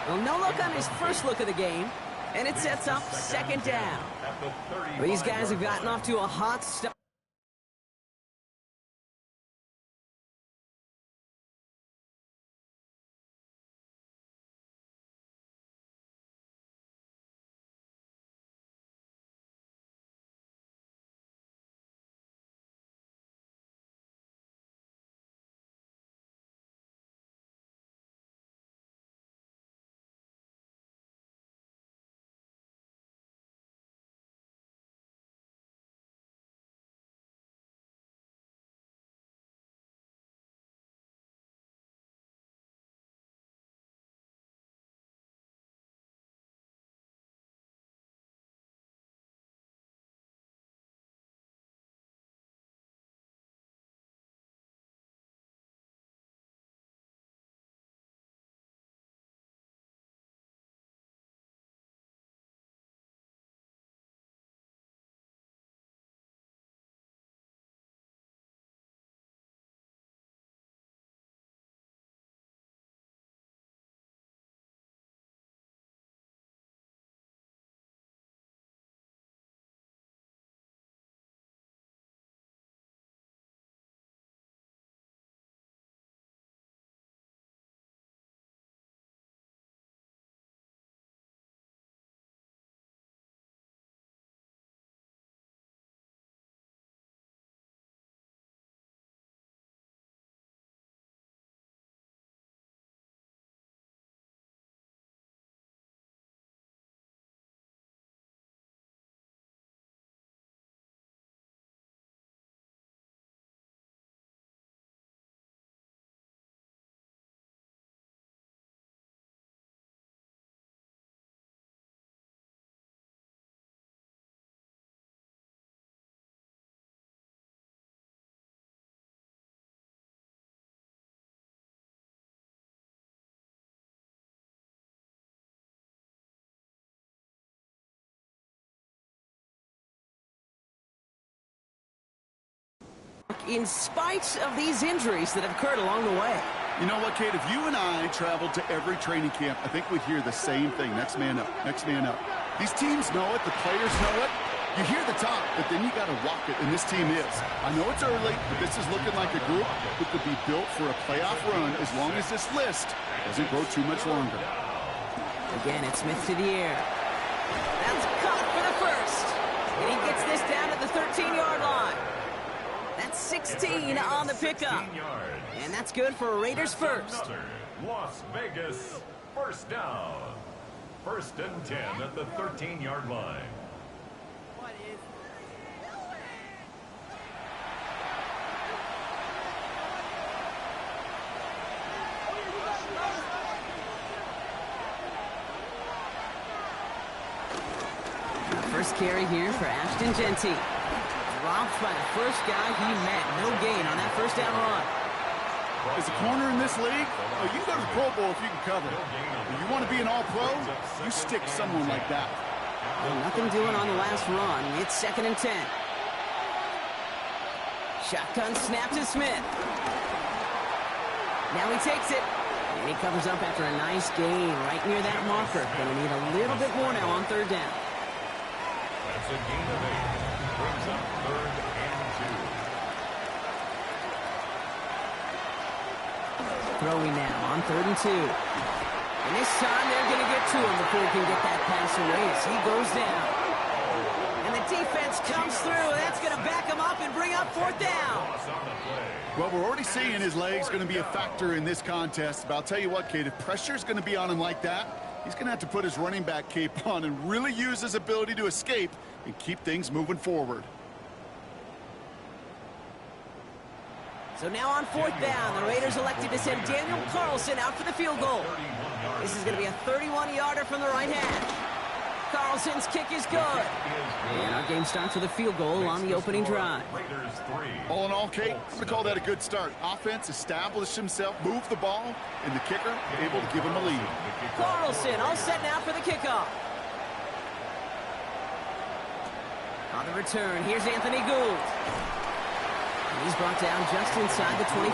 Well, no look on his first look of the game, and it sets up second down. These guys have gotten off to a hot start. In spite of these injuries that have occurred along the way. You know what, Kate? If you and I traveled to every training camp, I think we'd hear the same thing. Next man up, next man up. These teams know it. The players know it. You hear the talk, but then you got to walk it, and this team is. I know it's early, but this is looking like a group who could be built for a playoff run as long as this list doesn't grow too much longer. Again, it's Smith to the air. That's caught for the first. And he gets this down at the 13-yard line. That's 16 on the pickup. And that's good for Raiders first. Las Vegas first down. First and 10 at the 13-yard line. First carry here for Ashton Genty. Dropped by the first guy he met. No gain on that first down run. As a corner in this league, oh, you can go to the Pro Bowl if you can cover. If you want to be an all-pro, you stick someone like that. Well, nothing doing on the last run. It's second and 10. Shotgun snap to Smith. Now he takes it. And he covers up after a nice gain right near that marker. Gonna need a little bit more now on third down. That's a gain of 8. Brings up third and 2. Throwing now on 3rd and 2. And this time they're going to get to him before he can get that pass away as he goes down. And the defense comes through. That's going to back him up and bring up 4th down. Well, we're already seeing his legs going to be a factor in this contest. But I'll tell you what, Kate, if pressure's going to be on him like that, he's going to have to put his running back cape on and really use his ability to escape and keep things moving forward. So now on 4th down, the Raiders elected to send Daniel Carlson out for the field goal. This is going to be a 31-yarder from the right hash. Carlson's kick is good. And our game starts with a field goal on the opening drive. All in all, Kate, I'm going to call that a good start. Offense established himself, moved the ball, and the kicker able to give him a lead. Carlson all set now for the kickoff. On the return, here's Anthony Gould. And he's brought down just inside the 25.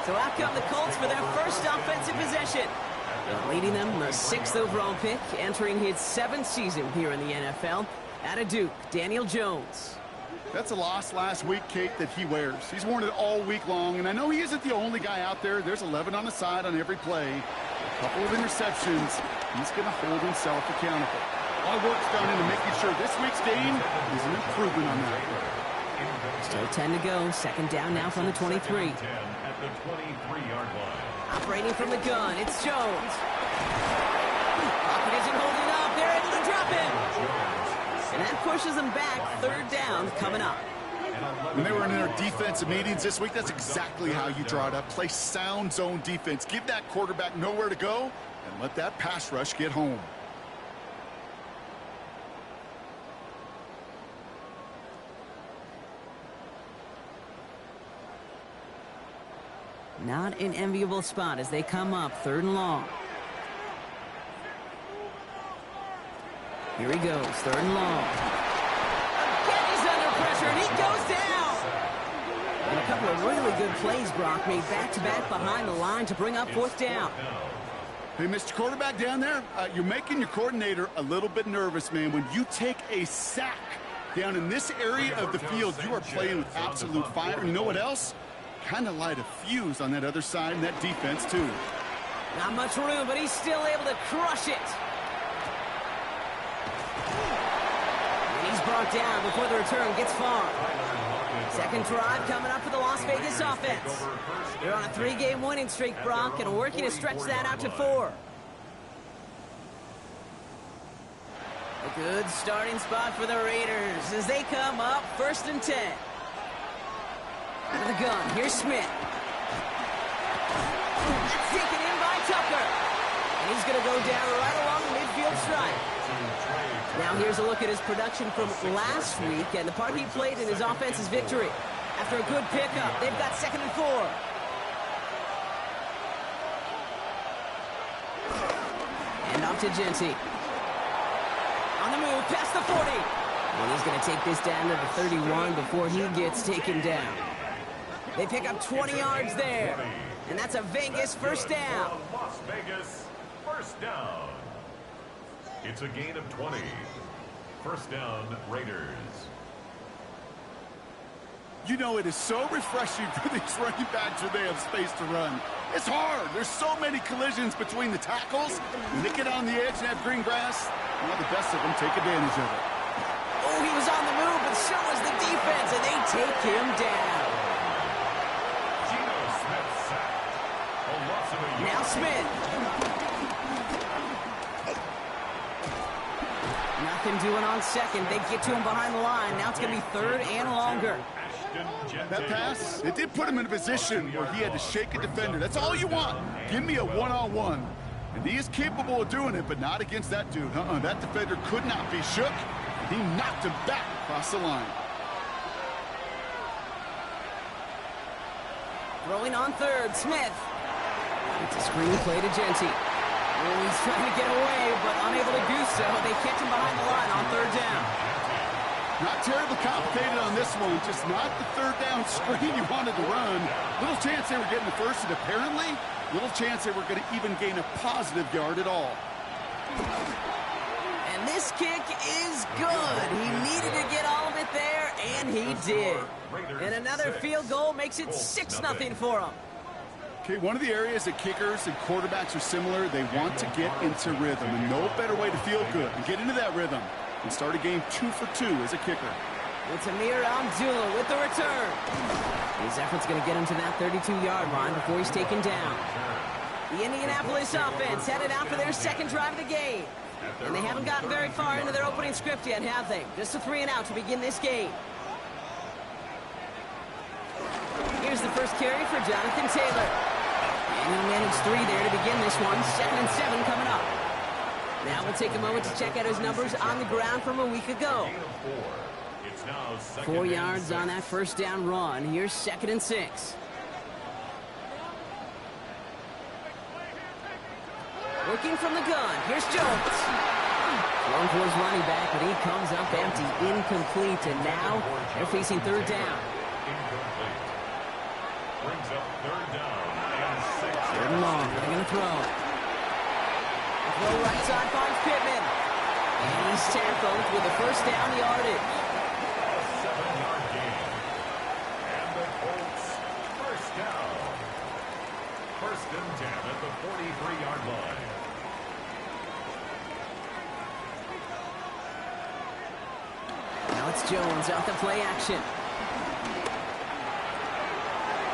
So out come the Colts for their first offensive possession. Leading them, the 6th overall pick, entering his 7th season here in the NFL. Out of Duke, Daniel Jones. That's a loss last week, Kate, that he wears. He's worn it all week long, and I know he isn't the only guy out there. There's 11 on the side on every play. A couple of interceptions. He's going to hold himself accountable. A lot of work's gone into making sure this week's game is an improvement on that. Still 10 to go. Second down now from the 23. At the 23-yard line. Operating from the gun, it's Jones. Pocket isn't holding up. They're able to drop him. And that pushes them back. Third down coming up. When they were in their defensive meetings this week, that's exactly how you draw it up. Play sound zone defense. Give that quarterback nowhere to go and let that pass rush get home. Not an enviable spot as they come up. Third and long. Here he goes. Third and long. Again, he's under pressure, and he goes down. And a couple of really good plays, Brock, made back-to-back behind the line to bring up fourth down. Hey, Mr. Quarterback down there, you're making your coordinator a little bit nervous, man. When you take a sack down in this area of the field, you are playing with absolute fire. And you know what else? Kind of light a fuse on that other side and that defense, too. Not much room, but he's still able to crush it. And he's brought down before the return gets far. Second drive coming up for the Las Vegas offense. They're on a 3-game winning streak, Brock, and working to stretch that out to 4. A good starting spot for the Raiders as they come up first and 10. Out of the gun, here's Smith. That's taken in by Tucker. And he's going to go down right along the midfield stripe. Now here's a look at his production from last week and the part he played in his offense's victory. After a good pickup, they've got 2nd and 4. And off to Genty. On the move, past the 40. And he's going to take this down to the 31 before he gets taken down. They pick up 20 yards there. And that's a Vegas first down. Las Vegas first down. It's a gain of 20. First down, Raiders. You know, it is so refreshing for these running backs when they have space to run. It's hard. There's so many collisions between the tackles. When they get on the edge and have green grass, one of the best of them take advantage of it. Oh, he was on the move, but so was the defense, and they take him down. Now Smith. Nothing doing on second. They get to him behind the line. Now it's going to be 3rd and longer. That pass, it did put him in a position where he had to shake a defender. That's all you want. Give me a one-on-one. And he is capable of doing it, but not against that dude. That defender could not be shook. He knocked him back across the line. Throwing on 3rd, Smith. It's a screen play to Genty. Oh, he's trying to get away, but unable to do so. They catch him behind the line on 3rd down. Not terribly complicated on this one. Just not the 3rd down screen you wanted to run. Little chance they were getting the first, and apparently, little chance they were going to even gain a positive yard at all. And this kick is good. He needed to get all of it there, and he did. And another field goal makes it 6-0 for him. Okay, one of the areas that kickers and quarterbacks are similar, they want to get into rhythm, and no better way to feel good and get into that rhythm and start a game 2 for 2 as a kicker. It's Amir Abdullah with the return. His effort's going to get him to that 32-yard line before he's taken down. The Indianapolis offense headed out for their 2nd drive of the game. And they haven't gotten very far into their opening script yet, have they? Just a 3-and-out to begin this game. Here's the first carry for Jonathan Taylor. And he'll manage 3 there to begin this one. 2nd and 7 coming up. Now we'll take a moment to check out his numbers on the ground from a week ago. 4 yards on that first down run. Here's 2nd and 6. Working from the gun. Here's Jones. Thrown for his running back, but he comes up empty. Incomplete, and now they're facing 3rd down. Brings up 3rd down and 6. 3rd and long. They're going to throw. Throw right side finds Pittman. And he's tackled with the first down yardage. A 7-yard gain. And the Colts first down. First and 10 at the 43-yard line. Now it's Jones out the play action.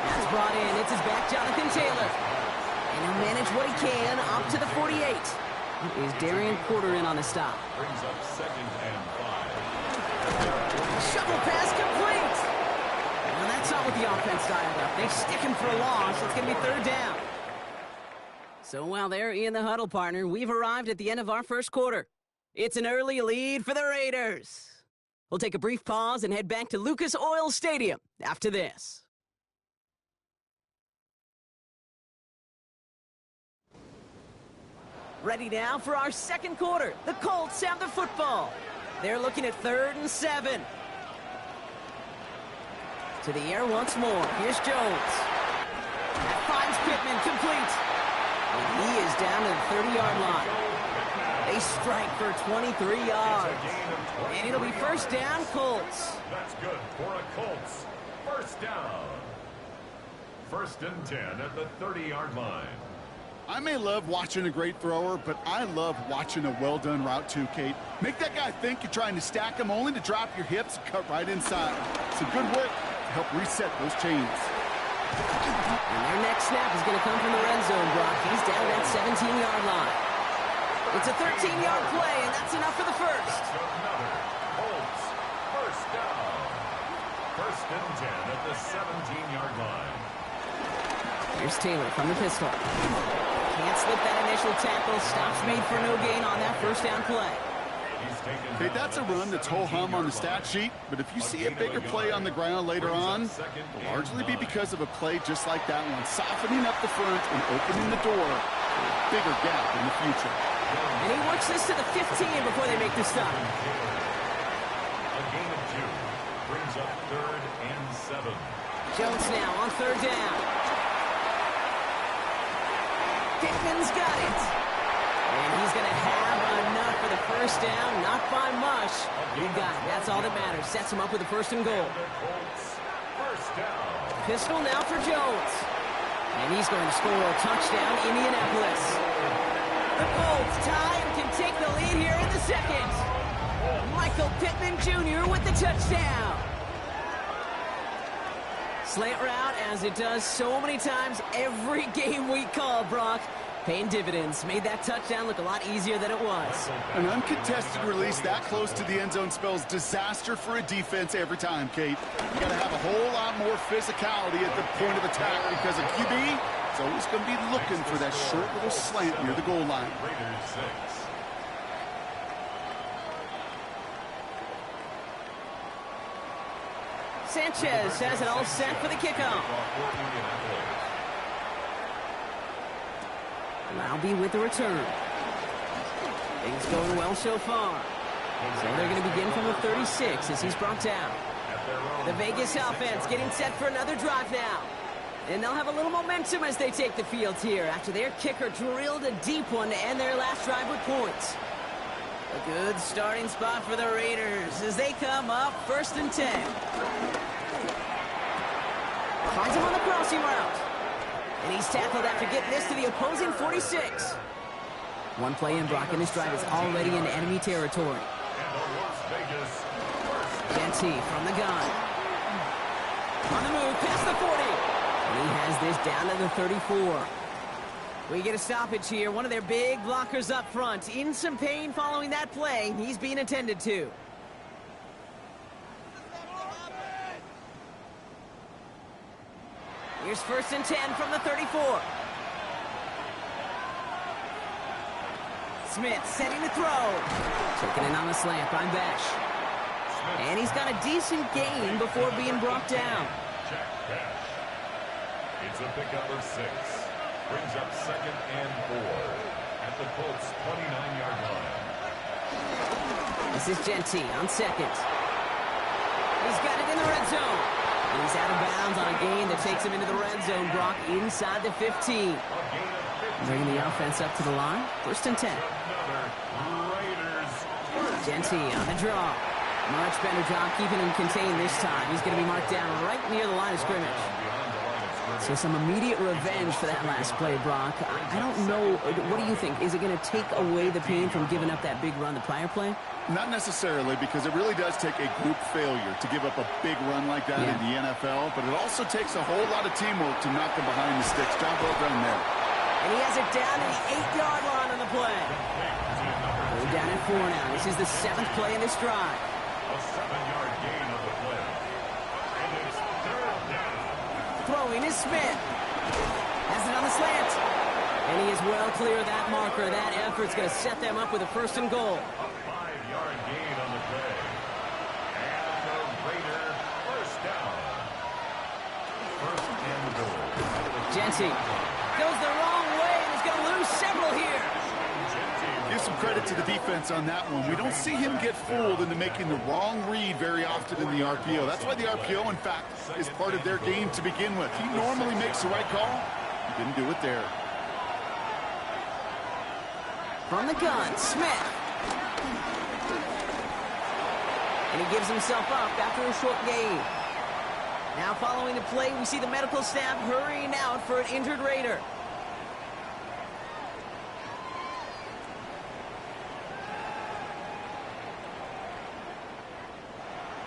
That's brought in. It's his back, Jonathan Taylor. And he'll manage what he can up to the 48. Is Darian Porter in on the stop. Brings up second and 5. Shovel pass complete. Well, that's not what the offense dialed up. They stick him for a loss. It's going to be third down. So while they're in the huddle, partner, we've arrived at the end of our first quarter. It's an early lead for the Raiders. We'll take a brief pause and head back to Lucas Oil Stadium after this. Ready now for our second quarter. The Colts have the football. They're looking at 3rd and 7. To the air once more. Here's Jones. That finds Pittman complete. And he is down to the 30-yard line. They strike for 23 yards. And it'll be first down, Colts. That's good for a Colts. First down. First and 10 at the 30-yard line. I may love watching a great thrower, but I love watching a well-done route too, Kate. Make that guy think you're trying to stack him only to drop your hips and cut right inside. Some good work to help reset those chains. And their next snap is going to come from the red zone, Brock. He's down at that 17-yard line. It's a 13-yard play, and that's enough for the first. Another Colts. First down. First and 10 at the 17-yard line. Here's Taylor from the pistol. Can't slip that initial tackle. Stops made for no gain on that first down play. Okay, that's a run that's ho-hum on the stat sheet, but if you see a bigger play on the ground later on, it'll largely be because of a play just like that one, softening up the front and opening the door for a bigger gap in the future. And he works this to the 15 before they make the stop. A gain of 2 brings up 3rd and 7. Jones now on 3rd down. Pittman's got it. And he's going to have enough for the first down. Not by much. You got it. That's all that matters. Sets him up with the 1st and goal. First down. Pistol now for Jones. And he's going to score a touchdown, Indianapolis. The Colts tie and can take the lead here in the second. Michael Pittman Jr. with the touchdown. Slant route, as it does so many times every game we call, Brock. Paying dividends. Made that touchdown look a lot easier than it was. An uncontested release that close to the end zone spells disaster for a defense every time, Kate. You got to have a whole lot more physicality at the point of attack because a QB is always going to be looking for that short little slant near the goal line. Raiders 6. Sanchez has it all set for the kickoff. Malby with the return. Things going well so far. So they're going to begin from the 36 as he's brought down. The Vegas offense getting set for another drive now. And they'll have a little momentum as they take the field here after their kicker drilled a deep one to end their last drive with points. A good starting spot for the Raiders as they come up 1st and 10. Finds him on the crossing route. And he's tackled after getting this to the opposing 46. One play in, Brock, and this drive is already in enemy territory. Gameday from the gun. On the move, past the 40. And he has this down to the 34. We get a stoppage here. One of their big blockers up front. In some pain following that play. He's being attended to. Here's 1st and 10 from the 34. Smith setting to throw. Taking it on the slant by Besh. And he's got a decent gain before being brought down. Jack Besh. It's a pickup of 6. Brings up 2nd and 4 at the Colts 29-yard line. This is Gameday on 2nd. He's got it in the red zone. He's out of bounds on a gain that takes him into the red zone, Brock, inside the 15. A gain of Bringing the offense up to the line. 1st and 10. Genty on the draw. Much better job keeping him contained this time. He's going to be marked down right near the line of scrimmage. So some immediate revenge for that last play, Brock. I don't know. What do you think? Is it going to take away the pain from giving up that big run the prior play? Not necessarily, because it really does take a group failure to give up a big run like that in the NFL, but it also takes a whole lot of teamwork to knock them behind the sticks. Job well done there. And he has it down to the 8-yard line on the play. We're down at 4 now. This is the 7th play in this drive. A 7-yard gain on the play. And it's 3rd down. Throwing is Smith. Has it on the slant. And he is well clear of that marker. That effort's going to set them up with a 1st and goal. A 5-yard gain on the play. And the Raider 1st down. 1st and goal. Genty goes the wrong way and is going to lose several here. Give some credit to the defense on that one. We don't see him get fooled into making the wrong read very often in the RPO. That's why the RPO, in fact, is part of their game to begin with. He normally makes the right call. He didn't do it there. From the gun, Smith. And he gives himself up after a short gain. Now following the play, we see the medical staff hurrying out for an injured Raider.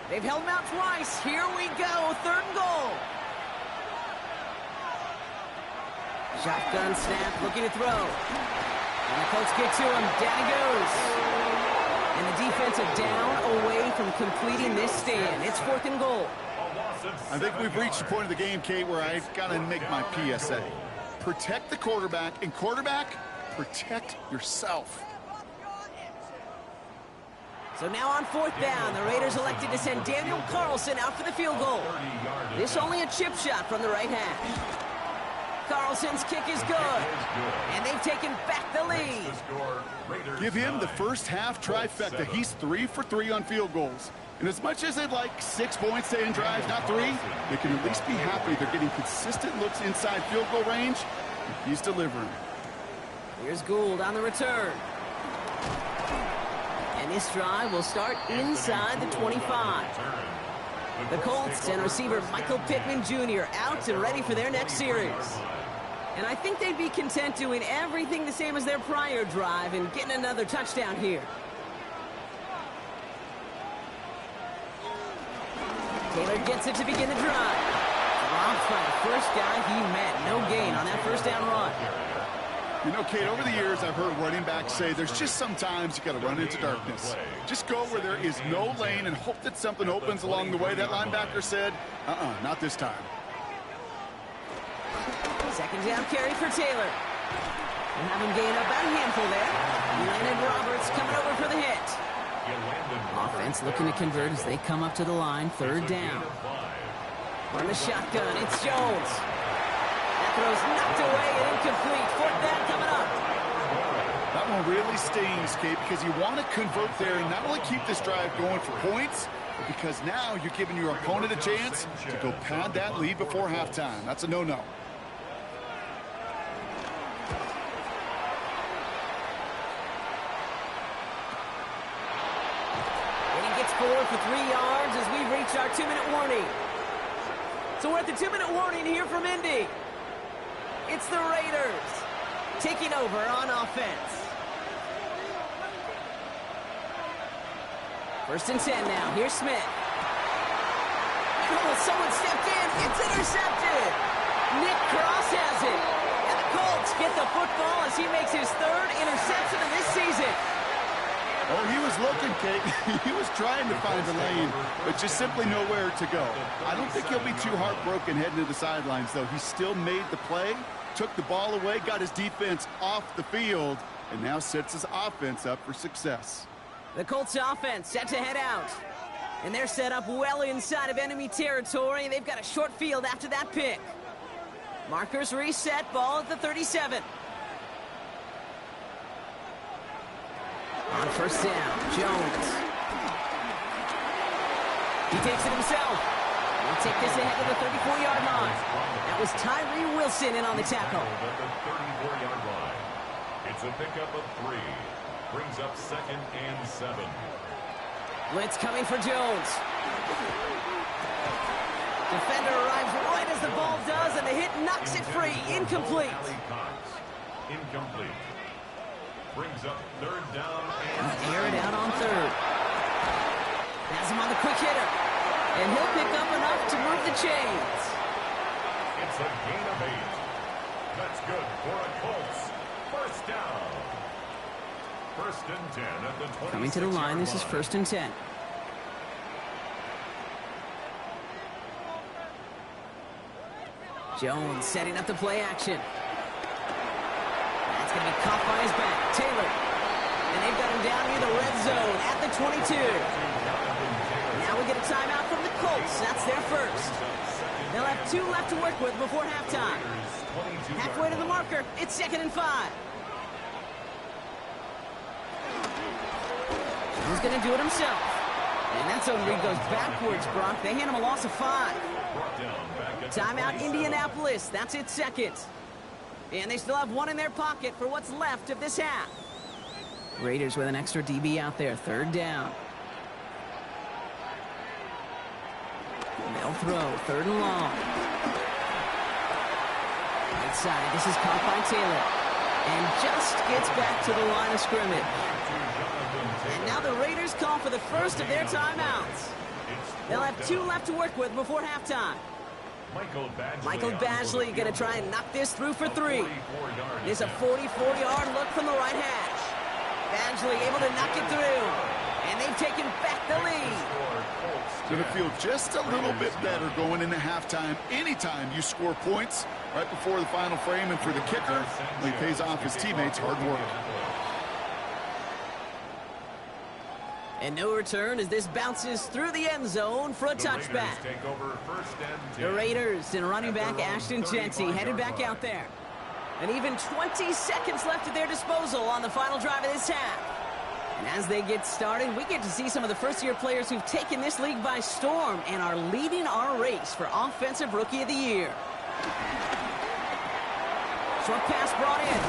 They've held him out twice. Here we go. 3rd and goal. Shotgun snap, looking to throw. And the Colts get to him. Down he goes. And the defense are down away from completing this stand. It's 4th and goal. I think we've reached the point of the game, Kate, where I've got to make my PSA. Protect the quarterback, and quarterback, protect yourself. So now on 4th down, the Raiders elected to send Daniel Carlson out for the field goal. This only a chip shot from the right hash. Carlson's kick is good, and they've taken back the lead. Give him the first half trifecta. He's 3 for 3 on field goals. And as much as they'd like 6 points to end drives, not 3, they can at least be happy they're getting consistent looks inside field goal range. He's delivering. Here's Gould on the return. And this drive will start inside the 25. The Colts and receiver Michael Pittman Jr. out and ready for their next series. And I think they'd be content doing everything the same as their prior drive and getting another touchdown here. Taylor gets it to begin the drive. Dropped by the first guy he met. No gain on that 1st down run. You know, Kate, over the years, I've heard running backs say there's just sometimes you got to run into darkness. Just go where there is no lane and hope that something opens along the way. That linebacker said, not this time. 2nd down carry for Taylor. And have him gain about a handful there. Landon Roberts coming over for the hit. Offense looking to convert as they come up to the line. 3rd down. On the shotgun, it's Jones. That throw's knocked away and incomplete. 4th down coming up. That one really stings, Kate, because you want to convert there and not only keep this drive going for points, but because now you're giving your opponent a chance to go pad that lead before halftime. That's a no-no. Forward for 3 yards as we reach our 2-minute warning. So we're at the 2-minute warning here from Indy. It's the Raiders taking over on offense. 1st and 10 now. Here's Smith. Oh, someone stepped in. It's intercepted. Nick Cross has it. And the Colts get the football as he makes his 3rd interception of this season. Oh, he was looking, Kate. He was trying to find the lane, but just simply nowhere to go. I don't think he'll be too heartbroken heading to the sidelines, though. He still made the play, took the ball away, got his defense off the field, and now sets his offense up for success. The Colts offense set to head out. And they're set up well inside of enemy territory. They've got a short field after that pick. Markers reset, ball at the 37. On 1st down, Jones. He takes it himself. They take this ahead to the 34-yard line. That was Tyree Wilson in on the tackle. At the 34-yard line. It's a pickup of 3. Brings up 2nd and 7. Blitz coming for Jones. Defender arrives right as the ball does, and the hit knocks it free. Incomplete. Incomplete. Brings up 3rd down and air it out on 3rd. Has him on the quick hitter. And he'll pick up enough to move the chains. It's a gain of 8. That's good for a Colts. 1st down. 1st and 10 at the 26-yard line. Coming to the line, this is 1st and 10. Jones setting up the play action. That's going to be caught by his back. Taylor. And they've got him down near the red zone at the 22. Now we get a timeout from the Colts. That's their first. They'll have 2 left to work with before halftime. Halfway to the marker. It's 2nd and 5. He's going to do it himself. And that zone read goes backwards, Brock. They hand him a loss of 5. Timeout Indianapolis. That's its 2nd. And they still have 1 in their pocket for what's left of this half. Raiders with an extra DB out there. 3rd down. They'll throw. 3rd and long. Right side. This is caught by Taylor. And just gets back to the line of scrimmage. And now the Raiders call for the first of their timeouts. They'll have 2 left to work with before halftime. Michael Badgley going to try and knock this through for 3. It's a 44-yard look from the right hash. Badgley able to knock it through. And they've taken back the lead. Going to feel just a little bit better going into halftime. Anytime you score points right before the final frame, and for the kicker, he pays off his teammates' hard work. And no return as this bounces through the end zone for a touchback. The Raiders and running back Ashton Jeanty headed back out there. And even 20 seconds left at their disposal on the final drive of this half. And as they get started, we get to see some of the first-year players who've taken this league by storm and are leading our race for Offensive Rookie of the Year. Short pass brought in.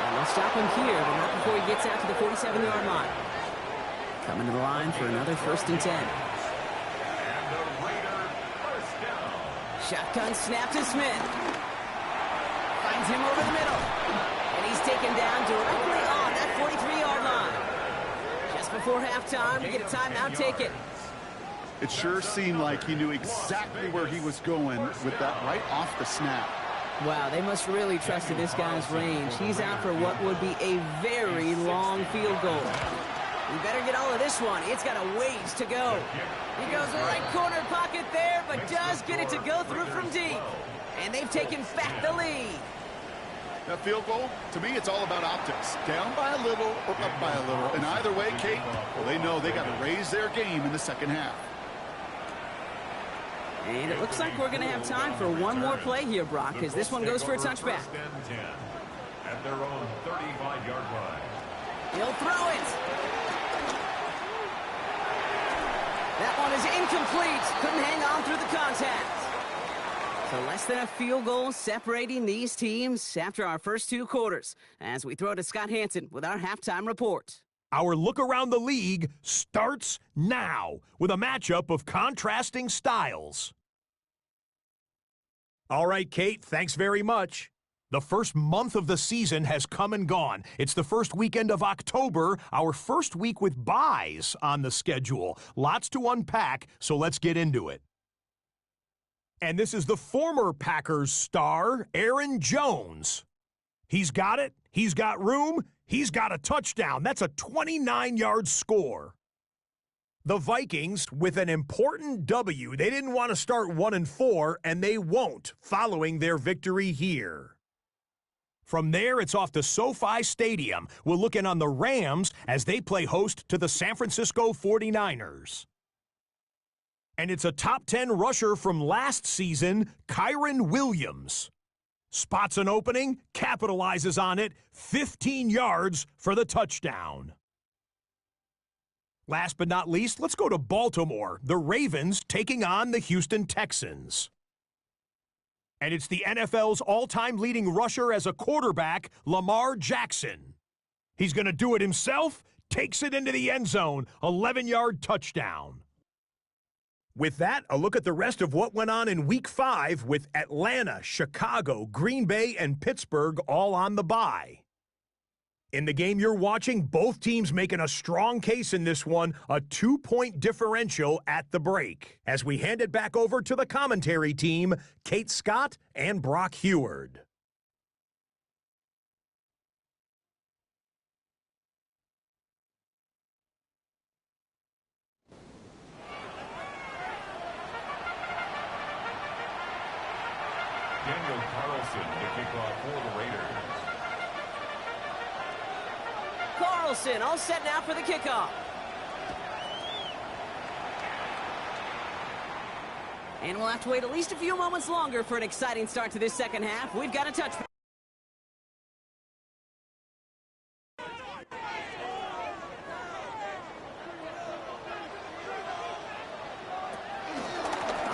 And they'll stop him here, but not before he gets out to the 47-yard line. Coming to the line for another 1st and 10. And the Raider 1st down. Shotgun snap to Smith. Finds him over the middle. And he's taken down directly on that 43-yard line. Just before halftime, we get a timeout taken. It sure seemed like he knew exactly where he was going with that right off the snap. Wow, they must really trust in this guy's range. He's out for what would be a very long field goal. We better get all of this one. It's got a ways to go. He goes right corner pocket there, but does get it to go through from deep. And they've taken back the lead. That field goal, to me, it's all about optics. Down by a little or up by a little. And either way, Kate, well, they know they got to raise their game in the second half. And it looks like we're going to have time for one more play here, Brock, as this one goes for a touchback. At their own 35-yard line. He'll throw it. That one is incomplete. Couldn't hang on through the contact. So less than a field goal separating these teams after our first 2 quarters. As we throw to Scott Hansen with our halftime report. Our look around the league starts now with a matchup of contrasting styles. All right, Kate, thanks very much. The first month of the season has come and gone. It's the first weekend of October, our first week with byes on the schedule. Lots to unpack, so let's get into it. And this is the former Packers star, Aaron Jones. He's got it, he's got room, he's got a touchdown. That's a 29-yard score. The Vikings, with an important W, they didn't want to start 1-4, and they won't, following their victory here. From there, it's off to SoFi Stadium. We're looking on the Rams as they play host to the San Francisco 49ers. And it's a top 10 rusher from last season, Kyren Williams. Spots an opening, capitalizes on it, 15 yards for the touchdown. Last but not least, let's go to Baltimore. The Ravens taking on the Houston Texans. And it's the NFL's all-time leading rusher as a quarterback, Lamar Jackson. He's going to do it himself, takes it into the end zone, 11-yard touchdown. With that, a look at the rest of what went on in Week 5 with Atlanta, Chicago, Green Bay, and Pittsburgh all on the bye. In the game you're watching, both teams making a strong case in this one, a 2-point differential at the break. As we hand it back over to the commentary team, Kate Scott and Brock Heward. Daniel Carlson to kick off for the Raiders. Carlson all set now for the kickoff. And we'll have to wait at least a few moments longer for an exciting start to this second half. We've got a touch. On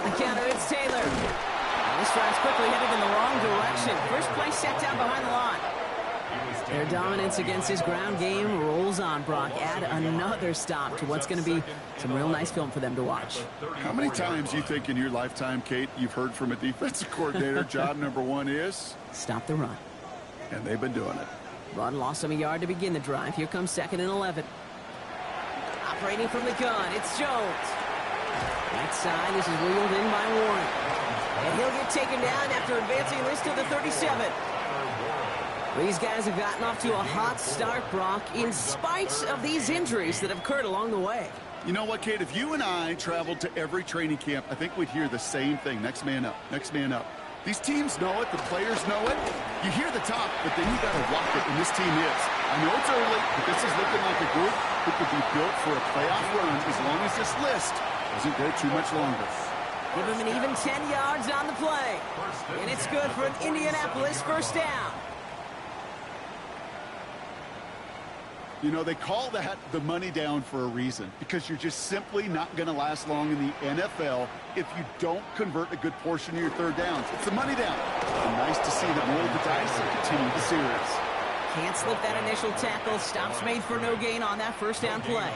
the counter, it's Taylor. This drive's quickly headed in the wrong direction. First play set down behind the line. Their dominance against his ground game rolls on, Brock. Add another stop to what's going to be some real nice film for them to watch. How many times you think in your lifetime, Kate, you've heard from a defensive coordinator, job number one is? Stop the run. And they've been doing it. Run lost him a yard to begin the drive. Here comes 2nd and 11. Operating from the gun, it's Jones. Right side, this is wheeled in by Warren. And he'll get taken down after advancing this to the 37. These guys have gotten off to a hot start, Brock, in spite of these injuries that have occurred along the way. You know what, Kate? If you and I traveled to every training camp, I think we'd hear the same thing. Next man up, next man up. These teams know it. The players know it. You hear the top, but then you got to walk it, and this team is. I know it's early, but this is looking like a group who could be built for a playoff run as long as this list doesn't go too much longer. Give him an even 10 yards on the play. And it's good for an Indianapolis first down. You know, they call that the money down for a reason, because you're just simply not going to last long in the NFL if you don't convert a good portion of your third downs. It's the money down. And nice to see them roll the dice and continue the series. Can't slip that initial tackle. Stops made for no gain on that first down play.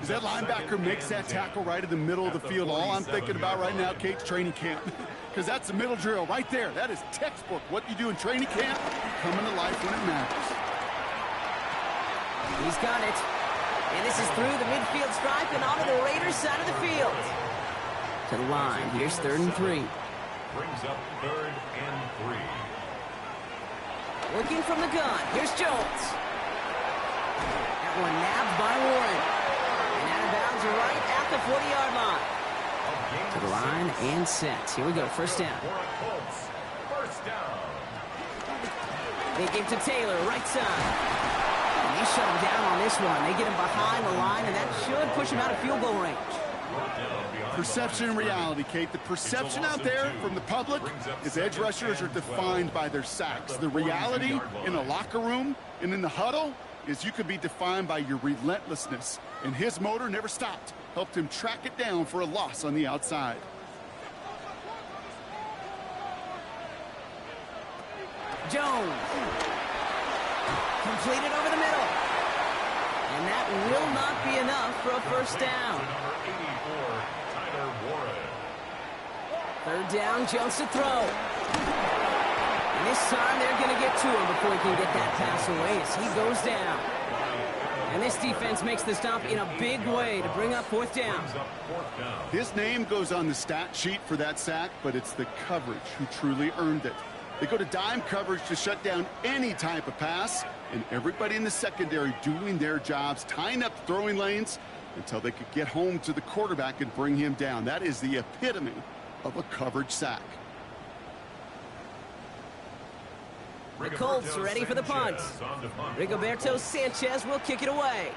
As that linebacker makes that tackle right in the middle of the field, all I'm thinking about right now, Kate's training camp. Because that's the middle drill right there. That is textbook. What you do in training camp, coming to life when it matters. He's got it. And this is through the midfield stripe and onto the Raiders' side of the field. To the line. Here's 3rd and 3. Brings up 3rd and 3. Looking from the gun. Here's Jones. That one nabbed by Warren. And out of bounds right at the 40-yard line. To the line and set. Here we go. First down. First down. They give to Taylor. Right side. They shut him down on this one. They get him behind the line, and that should push him out of field goal range. Perception and reality, Kate. The perception out there from the public is edge rushers are defined by their sacks. The reality in the locker room and in the huddle is you could be defined by your relentlessness. And his motor never stopped. Helped him track it down for a loss on the outside. Jones. Completed over the middle. And that will not be enough for a first down. Third down, Jones to throw. And this time they're going to get to him before he can get that pass away as he goes down. And this defense makes the stop in a big way to bring up 4th down. His name goes on the stat sheet for that sack, but it's the coverage who truly earned it. They go to dime coverage to shut down any type of pass, and everybody in the secondary doing their jobs, tying up throwing lanes until they could get home to the quarterback and bring him down. That is the epitome of a coverage sack. The Colts are ready for the punt. Rigoberto Sanchez will kick it away.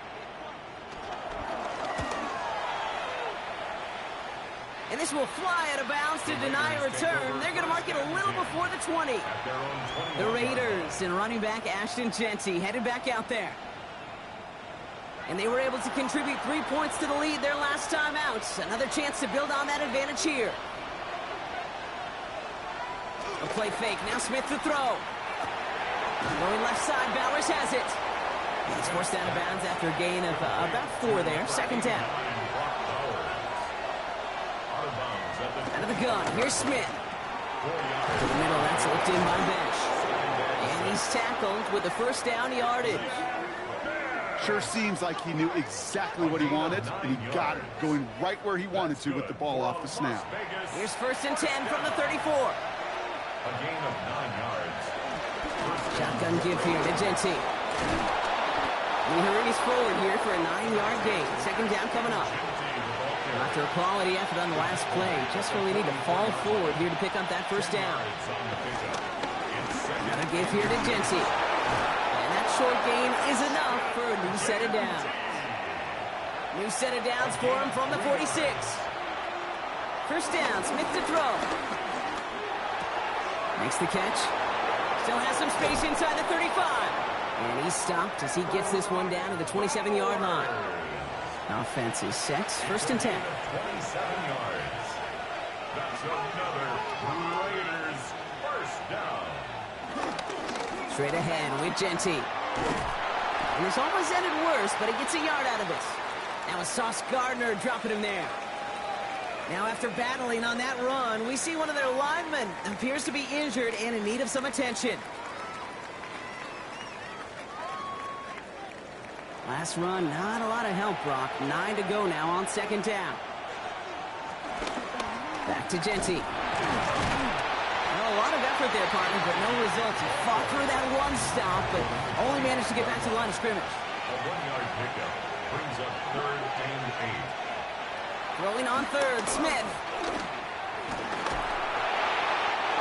And this will fly out of bounds to deny a return. They're going to mark it a little before the 20. The Raiders and running back Ashton Genty headed back out there. And they were able to contribute 3 points to the lead their last time out. Another chance to build on that advantage here. A play fake. Now Smith to throw. Going left side. Bowers has it. He's forced out of bounds after a gain of about 4 there. Second down. Out of the gun. Here's Smith. To the middle. That's looked in by Bench. And he's tackled with the first down yardage. Sure seems like he knew exactly what he wanted, and he got it, going right where he wanted to with the ball off the snap. Here's 1st and 10 from the 34. A gain of 9 yards. Shotgun give here to Genty. He hurries forward here for a 9-yard gain. Second down coming up. After a quality effort on the last play, just really need to fall forward here to pick up that first down. Another give here to Genty. And that short gain is enough for a new set of downs. New set of downs for him from the 46. First down, Smith to throw. Makes the catch. Still has some space inside the 35. And he's stopped as he gets this one down to the 27-yard line. Offense is set. 1st and 10. 27 yards. That's another Raiders first down. Straight ahead with Genty. And this almost ended worse, but he gets a yard out of this. That was Sauce Gardner dropping him there. Now after battling on that run, we see one of their linemen appears to be injured and in need of some attention. Last run, not a lot of help, Brock. 9 to go now on second down. Back to Genty. Well, a lot of effort there, partner, but no results. He fought through that one stop, but only managed to get back to the line of scrimmage. A 1-yard pickup brings up 3rd and 8. Throwing on 3rd, Smith.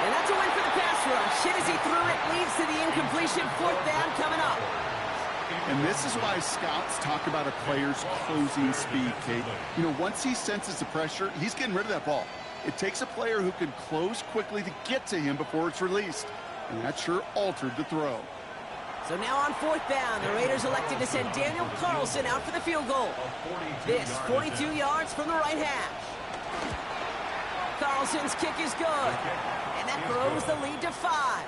And that's a win for the pass rush. Hit as he threw it, leads to the incompletion. 4th down coming up. And this is why scouts talk about a player's closing speed, Kate. You know, once he senses the pressure, he's getting rid of that ball. It takes a player who can close quickly to get to him before it's released. And that sure altered the throw. So now on 4th down, the Raiders elected to send Daniel Carlson out for the field goal. This, 42 yards from the right hash. Carlson's kick is good. And that grows the lead to 5.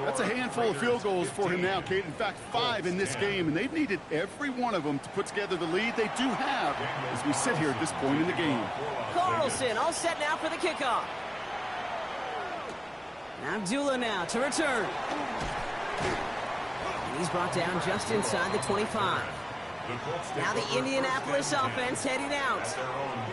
That's a handful of field goals for him now, Kate. In fact, 5 in this game, and they've needed every one of them to put together the lead they do have as we sit here at this point in the game. Carlson all set now for the kickoff. Abdullah now to return. And he's brought down just inside the 25. Now the Indianapolis offense heading out.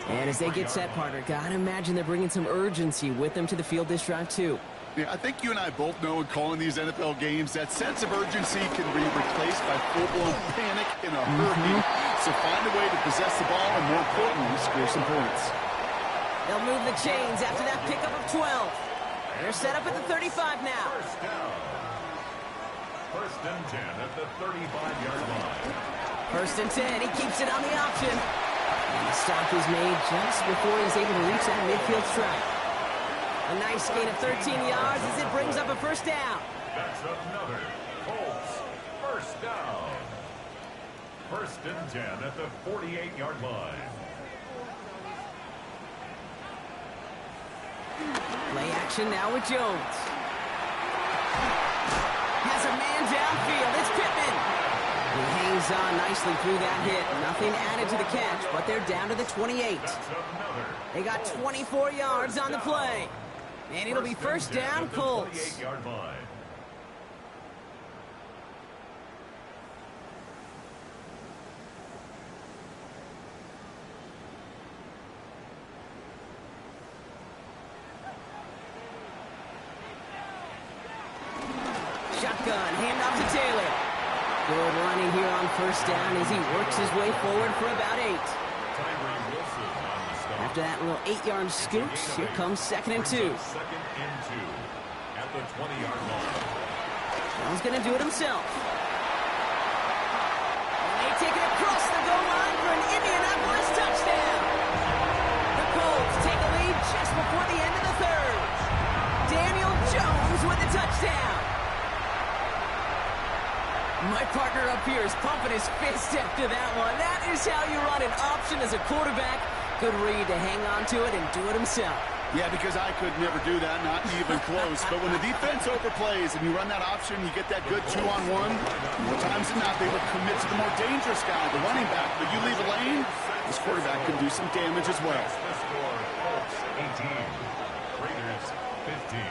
And as they get set, partner, gotta imagine they're bringing some urgency with them to the field this drive, too. Yeah, I think you and I both know in calling these NFL games that sense of urgency can be replaced by full-blown panic in a hurry. So find a way to possess the ball and, more importantly, score some points. They'll move the chains after that pickup of 12. They're set up at the 35 now. First down. 1st and 10 at the 35-yard line. 1st and 10. He keeps it on the option. And the stop is made just before he's able to reach that midfield strike. A nice gain of 13 yards as it brings up a first down. That's another Colts first down. 1st and 10 at the 48-yard line. Play action now with Jones. Has a man downfield. It's Pittman. He hangs on nicely through that hit. Nothing added to the catch, but they're down to the 28. They got 24 yards on the play. And it'll be first down, Colts. 48-yard line. Shotgun, handoff to Taylor. Good running here on first down as he works his way forward for about 8. After that little 8-yard scoot, here comes 2nd and 2. 2nd and 2 at the 20-yard line. Jones going to do it himself. And they take it across the goal line for an Indianapolis touchdown. The Colts take a lead just before the end of the 3rd. Daniel Jones with the touchdown. My partner, a up here is pumping his fist after that one. That is how you run an option as a quarterback. Good read to hang on to it and do it himself. Yeah, because I could never do that, not even close. But when the defense overplays and you run that option, you get that good 2-on-1, more times than not, they will commit to the more dangerous guy, the running back. But you leave a lane, this quarterback can do some damage as well. The score, Colts 18, Raiders 15.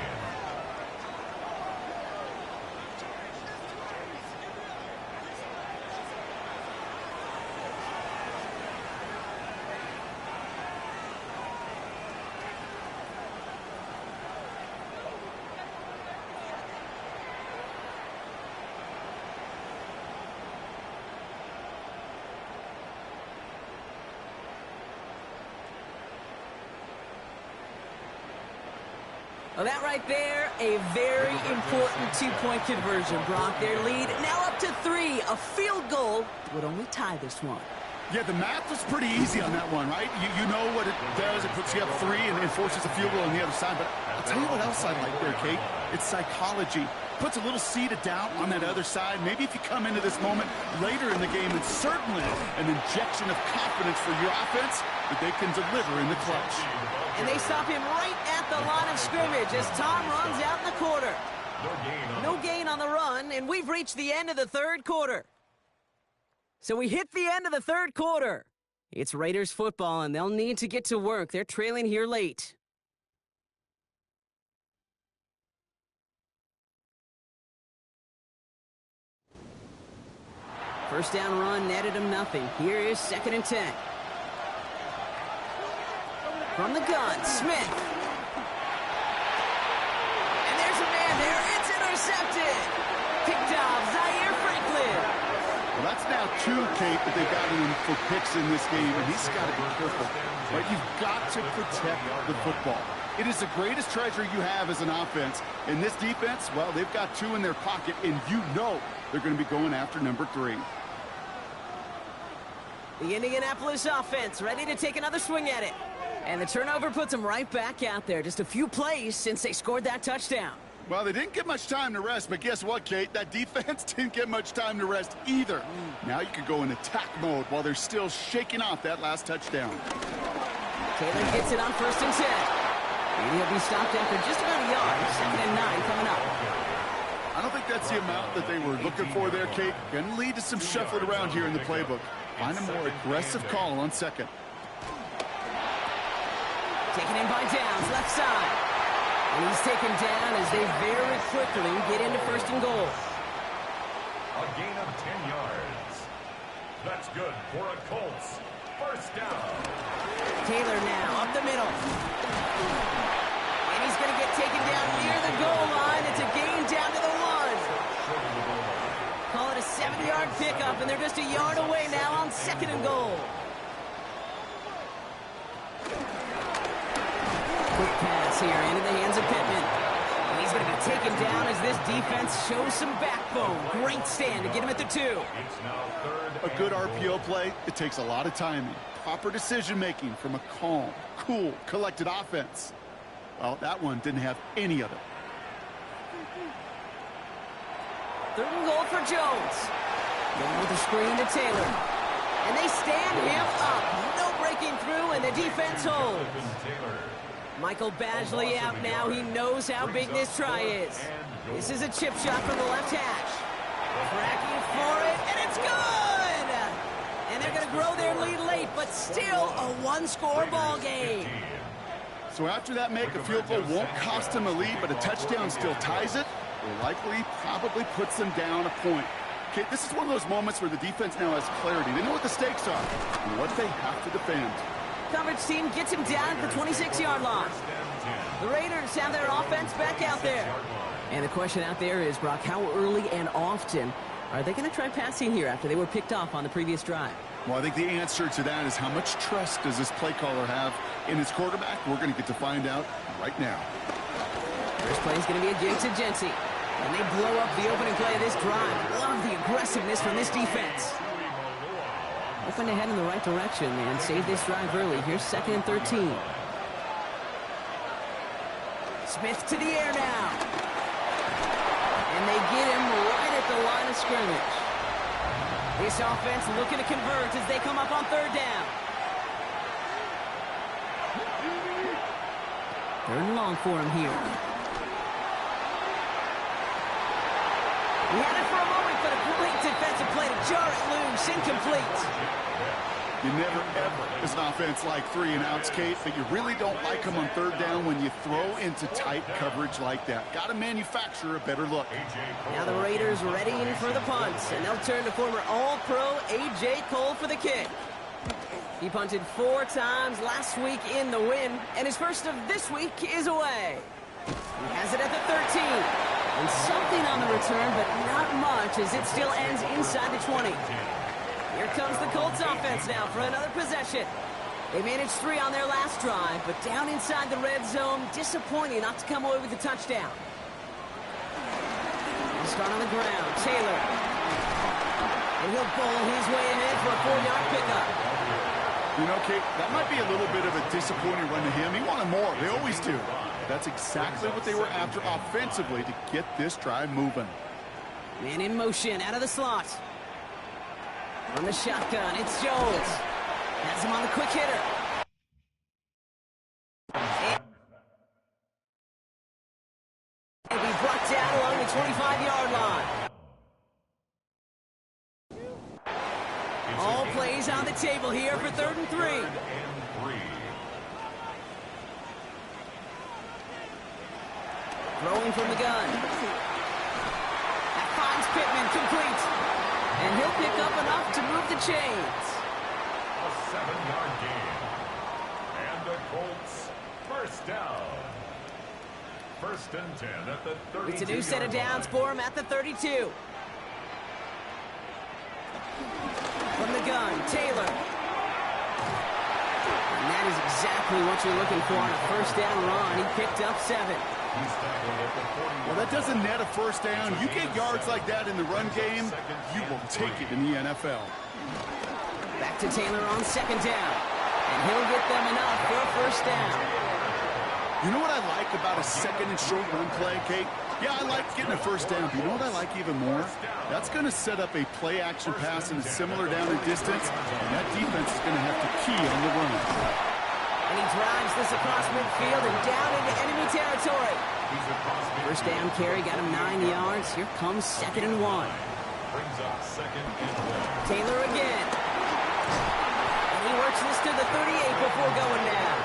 Well, that right there, a very important two-point conversion. Brock, their lead now up to 3. A field goal would only tie this one. Yeah, the math was pretty easy on that one, right? You know what it does. It puts you up 3 and forces a field goal on the other side. But I'll tell you what else I like there, Kate. It's psychology. Puts a little seed of doubt on that other side. Maybe if you come into this moment later in the game, it's certainly an injection of confidence for your offense that they can deliver in the clutch. And they stop him right at the line of scrimmage as Tom runs out in the quarter. No gain on the run, and we've reached the end of the third quarter. So we hit the end of the third quarter. It's Raiders football, and they'll need to get to work. They're trailing here late. First down run netted him nothing. Here is 2nd and 10. From the gun, Smith. And there's a man there. It's intercepted. Picked off Zaire Franklin. Well, that's now 2, Kate, that they've gotten him for picks in this game, and he's got to be careful. Right? You've got to protect the football. It is the greatest treasure you have as an offense. In this defense, well, they've got 2 in their pocket, and you know they're going to be going after number 3. The Indianapolis offense ready to take another swing at it. And the turnover puts them right back out there. Just a few plays since they scored that touchdown. Well, they didn't get much time to rest, but guess what, Kate? That defense didn't get much time to rest either. Now you could go in attack mode while they're still shaking off that last touchdown. Taylor gets it on 1st and 10. And he'll be stopped after just about a yard. 2nd and 9 coming up. I don't think that's the amount that they were looking for there, Kate. Going to lead to some shuffling around here in the playbook. Find a more aggressive call on 2nd. Taken in by Downs, left side. And he's taken down as they very quickly get into 1st and goal. A gain of 10 yards. That's good for a Colts. 1st down. Taylor now up the middle. And he's going to get taken down near the goal line. It's a gain down to the 1. Call it a 70-yard pickup, and they're just a yard away now on 2nd and goal. Quick pass here into the hands of Pittman. And he's going to be taken down as this defense shows some backbone. Great stand to get him at the 2. It's now 3rd. A good RPO play, it takes a lot of timing. Proper decision-making from a calm, cool, collected offense. Well, that one didn't have any of it. 3rd and goal for Jones. Going with a screen to Taylor. And they stand him up. No breaking through, and the defense holds. Michael Badgley out now. He knows how big this try is. This is a chip shot from the left hash. Tracking for it, and it's good! And they're going to grow their lead late, but still a 1-score ball game. So after that make, a field goal won't cost them a lead, but a touchdown still ties it, or likely probably puts them down a point. Okay, this is one of those moments where the defense now has clarity. They know what the stakes are and what they have to defend. Coverage team gets him down at the 26-yard line. The Raiders have their offense back out there. And the question out there is, Brock, how early and often are they going to try passing here after they were picked off on the previous drive? Well, I think the answer to that is how much trust does this play caller have in his quarterback? We're going to get to find out right now. First play is going to be a dig to Jency. And they blow up the opening play of this drive. Love the aggressiveness from this defense. Hoping to head in the right direction and save this drive early. Here's 2nd and 13. Smith to the air now. And they get him right at the line of scrimmage. This offense looking to convert as they come up on third down. Third and long for him here. He had it for a moment, but a great defensive play to jar it loose. Incomplete. You never, ever, as an offense, like 3-and-outs, Kate, but you really don't like them on third down when you throw into tight coverage like that. Got to manufacture a better look. Now the Raiders readying for the punt, and they'll turn to former All-Pro A.J. Cole for the kick. He punted 4 times last week in the win, and his first of this week is away. He has it at the 13. And something on the return, but not much as it still ends inside the 20. Here comes the Colts offense now for another possession. They managed 3 on their last drive, but down inside the red zone, disappointing not to come away with a touchdown. He'll start on the ground, Taylor. And he'll bowl his way ahead for a 4-yard pickup. You know, Kate, that might be a little bit of a disappointing run to him. He wanted more. They always do. That's exactly what they were after offensively to get this drive moving. Man in motion, out of the slot. On the shotgun, it's Jones. Has him on the quick hitter. And he's brought down along the 25-yard line. All plays on the table here for 3rd and 3. Throwing from the gun. That finds Pittman, complete. And he'll pick up enough to move the chains. A 7-yard gain. And the Colts first down. 1st and 10 at the 32. It's a new set of downs for him at the 32. From the gun, Taylor. And that is exactly what you're looking for on a 1st down run. He picked up 7. Well, that doesn't net a 1st down. You get yards like that in the run game, you will take it in the NFL. Back to Taylor on 2nd down. And he'll get them enough for a 1st down. You know what I like about a 2nd and short run play, Kate? Yeah, I like getting a 1st down, but you know what I like even more? That's going to set up a play-action pass in a similar down and distance, and that defense is going to have to key on the run. And he drives this across midfield and down into enemy territory. 1st down carry, got him 9 yards. Here comes 2nd and 1. Brings up 2nd and 1. Taylor again. And he works this to the 38 before going down.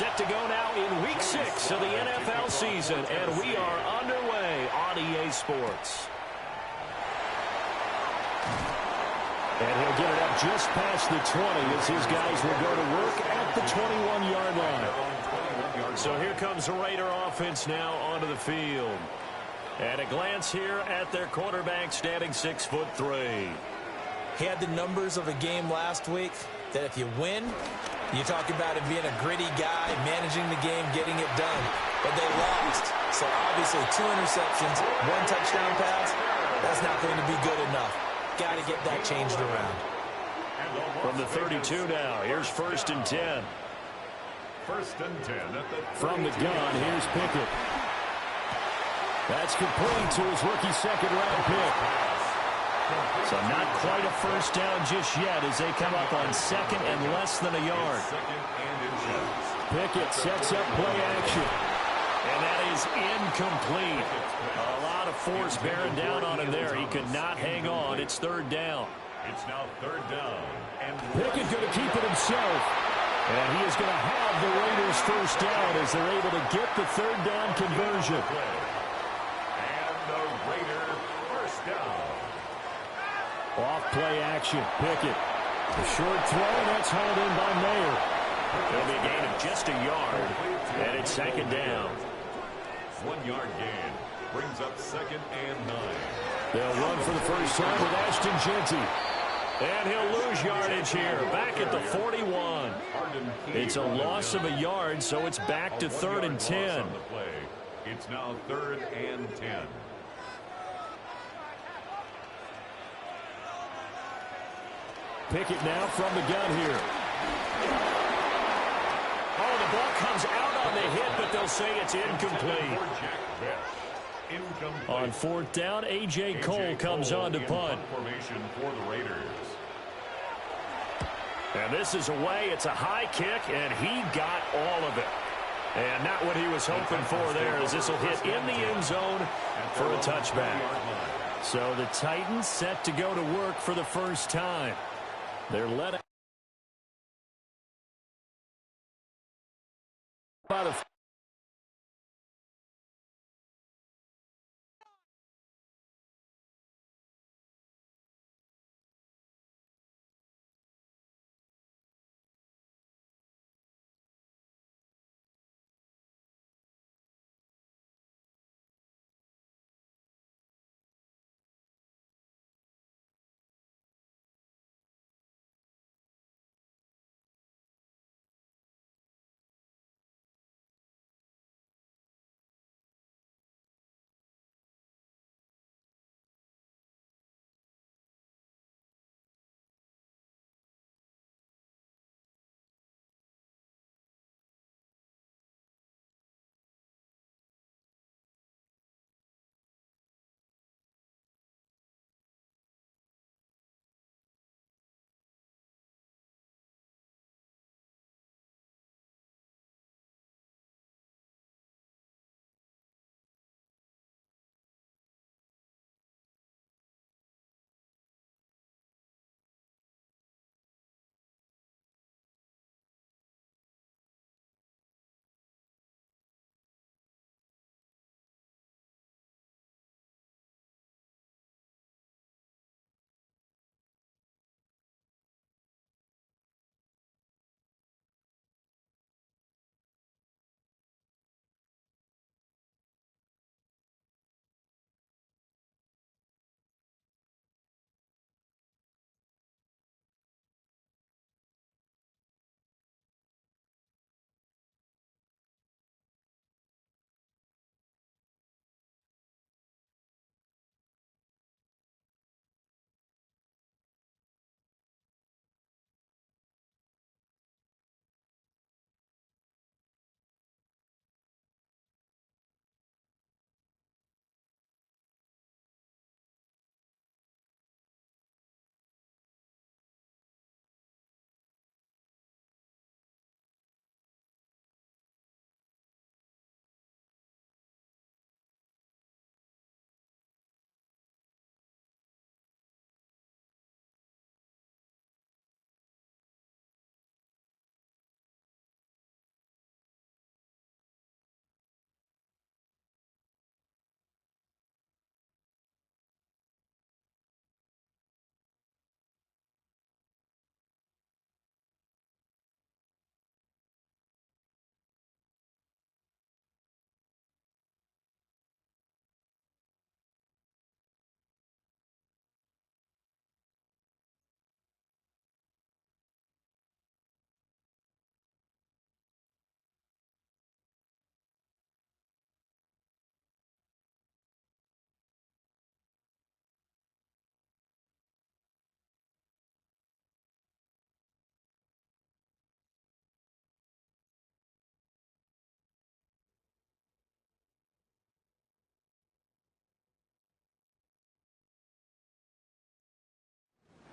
set to go now in Week 6 of the NFL season, and we are underway on EA Sports. And he'll get it up just past the 20 as his guys will go to work at the 21-yard line. So here comes the Raider offense now onto the field. At a glance here at their quarterback, standing 6'3". He had the numbers of a game last week that if you win, you talk about him being a gritty guy, managing the game, getting it done. But they lost. So obviously 2 interceptions, 1 touchdown pass, that's not going to be good enough. Got to get that changed around. From the 32 now, here's 1st and 10. 1st and 10 at the From the gun, here's Pickett. That's complete to his rookie second-round pick. So not quite a first down just yet as they come up on second and less than a yard. Pickett sets up play action. And that is incomplete. A lot of force bearing down on him there. He could not hang on. It's 3rd down. It's now 3rd down. And Pickett going to keep it himself. And he is going to have the Raiders first down as they're able to get the 3rd down conversion. And the Raider first down. Off play action. Pickett. A short throw. That's hauled in by Mayer. It'll be a gain of just a yard. And it's 2nd down. 1-yard gain. Brings up 2nd and 9. They'll run for the first time with Ashton Jeanty. And he'll lose yardage here. Back at the 41. It's a loss of a yard, so it's back to 3rd and 10. It's now 3rd and 10. Pickett now from the gun here. Oh, the ball comes out on the hit, but they'll say it's incomplete. On 4th down, A.J. Cole comes on to punt. Formation for the Raiders. And this is away. It's a high kick, and he got all of it. And not what he was hoping for there, as this will hit in the end zone for a touchback. So the Titans set to go to work for the first time. They're led by the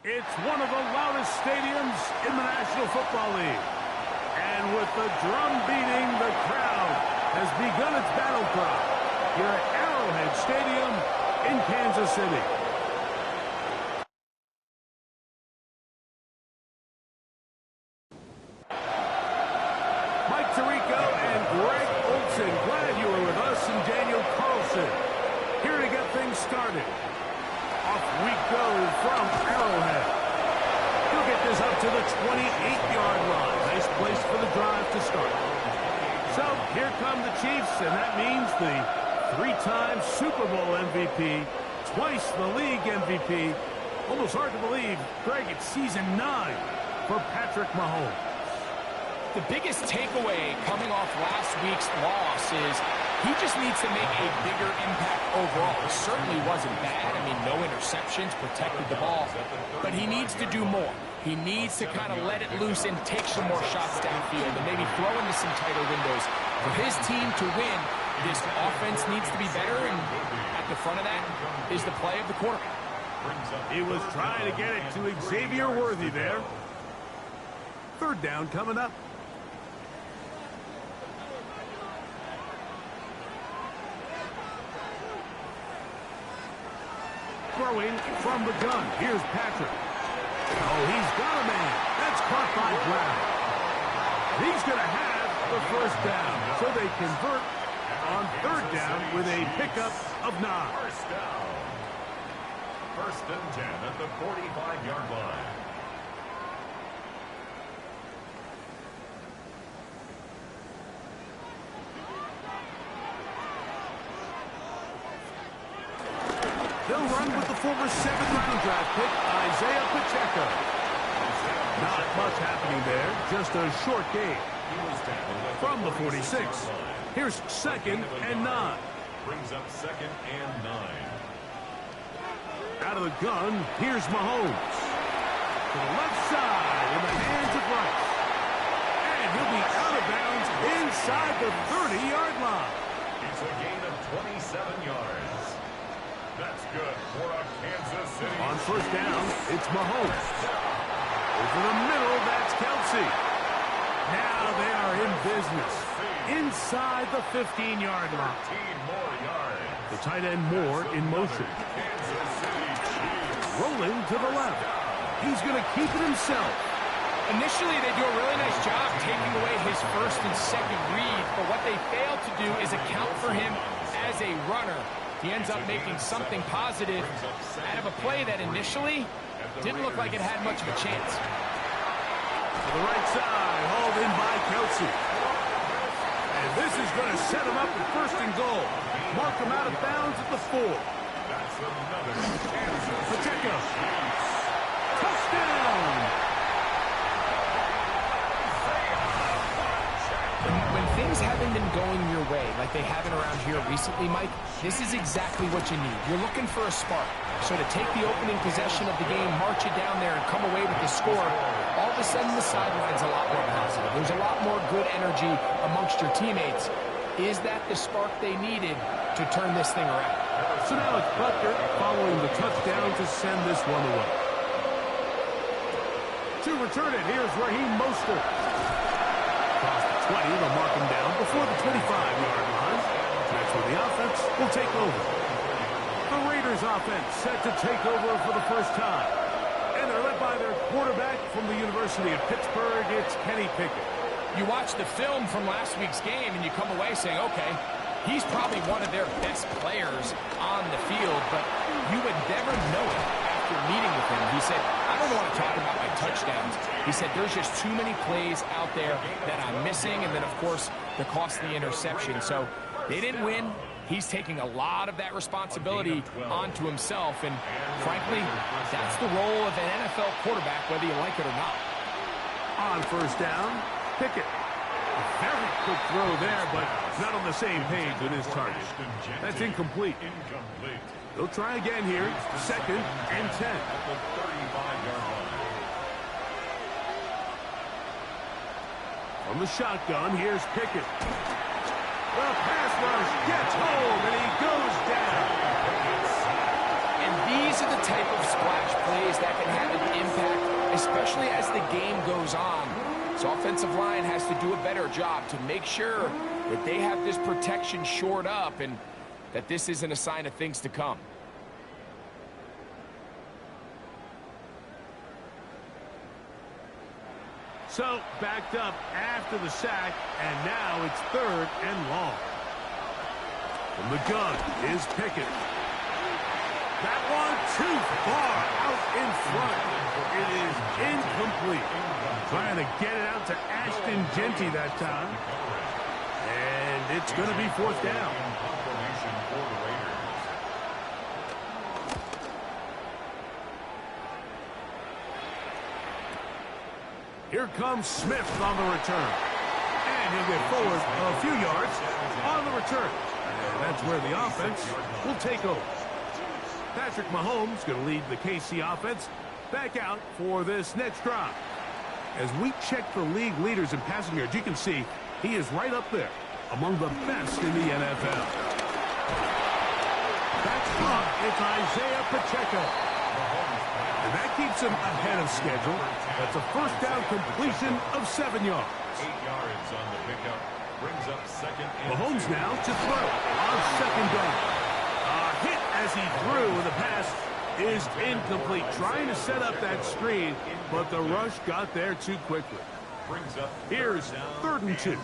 It's one of the loudest stadiums in the National Football League. And with the drum beating, the crowd has begun its battle cry here at Arrowhead Stadium in Kansas City. Mike Tirico and Greg Olson, glad you were with us, and Daniel Carlson here to get things started. Off we go from Arrowhead. He'll get this up to the 28-yard line. Nice place for the drive to start. So here come the Chiefs, and that means the three-time Super Bowl MVP, twice the league MVP. Almost hard to believe, Greg, it's season 9 for Patrick Mahomes. The biggest takeaway coming off last week's loss is he just needs to make a bigger impact overall. It certainly wasn't bad. I mean, no interceptions, protected the ball. But he needs to do more. He needs to kind of let it loose and take some more shots downfield and maybe throw into some tighter windows. For his team to win, this offense needs to be better, and at the front of that is the play of the quarterback. He was trying to get it to Xavier Worthy there. Third down coming up. Throwing from the gun. Here's Patrick. Oh, he's got a man. That's caught by Brown. He's going to have the first down. So they convert on third down with a pickup of 9. First down. First and 10 at the 45-yard line. They'll run with the former 7th round draft pick, Isaiah Pacheco. Not much happening there, just a short game. From the 46, here's 2nd and 9. Brings up 2nd and 9. Out of the gun, here's Mahomes. To the left side in the hands of Rice. And he'll be out of bounds inside the 30-yard line. It's a gain of 27 yards. That's good for a Kansas City. On first down, it's Mahomes. Over the middle, that's Kelsey. Now they are in business. Inside the 15-yard line. 15 more yards. The tight end Moore in motion. Kansas City Chiefs. Rolling to the left. He's going to keep it himself. Initially, they do a really nice job taking away his first and second read, but what they fail to do is account for him as a runner. He ends up making something positive out of a play that initially didn't look like it had much of a chance. To the right side, hauled in by Kelsey. And this is going to set him up at first and goal. Mark him out of bounds at the 4. That's another Kansas Pacheco. Chiefs. Touchdown! When things haven't been going your way like they haven't around here recently, Mike, this is exactly what you need. You're looking for a spark. So to take the opening possession of the game, march it down there, and come away with the score, all of a sudden the sideline's a lot more positive. There's a lot more good energy amongst your teammates. Is that the spark they needed to turn this thing around? So now it's Butker following the touchdown to send this one away. To return it, here's Raheem Mostert. Across the 20, they'll mark him down before the 25-yard line. That's where the offense will take over. The Raiders offense set to take over for the first time. And they're led by their quarterback from the University of Pittsburgh. It's Kenny Pickett. You watch the film from last week's game and you come away saying, okay, he's probably one of their best players on the field, but you would never know it after meeting with him. He said, I don't want to talk about my touchdowns. He said, there's just too many plays out there that I'm missing, and then, of course, the costly interception. So they didn't win. He's taking a lot of that responsibility onto himself, and frankly, that's the role of an NFL quarterback, whether you like it or not. On first down, Pickett. A very quick throw there, but not on the same page with his target. That's incomplete. They'll try again here. 2nd and 10. At the 35-yard line. From the shotgun, here's Pickett. The pass rush gets home, and he goes down. And these are the type of splash plays that can have an especially as the game goes on. So offensive line has to do a better job to make sure that they have this protection shored up and that this isn't a sign of things to come. So, backed up after the sack, and now it's 3rd and long. From the gun is Pickett. That one too far out in front. It is incomplete. Trying to get it out to Ashton Genty that time. And it's going to be 4th down. Here comes Smith on the return. And he'll get forward a few yards on the return. And that's where the offense will take over. Patrick Mahomes going to lead the KC offense back out for this next drive. As we check the league leaders in passing yards, you can see he is right up there among the best in the NFL. That's up. It's Isaiah Pacheco. And that keeps him ahead of schedule. That's a 1st down completion of 7 yards. 8 yards on the pickup. Brings up 2nd and Mahomes 2. now to throw on 2nd down. A hit as he threw. The pass is incomplete. Trying to set up that screen, but the rush got there too quickly. Brings up Here's 3rd and 2.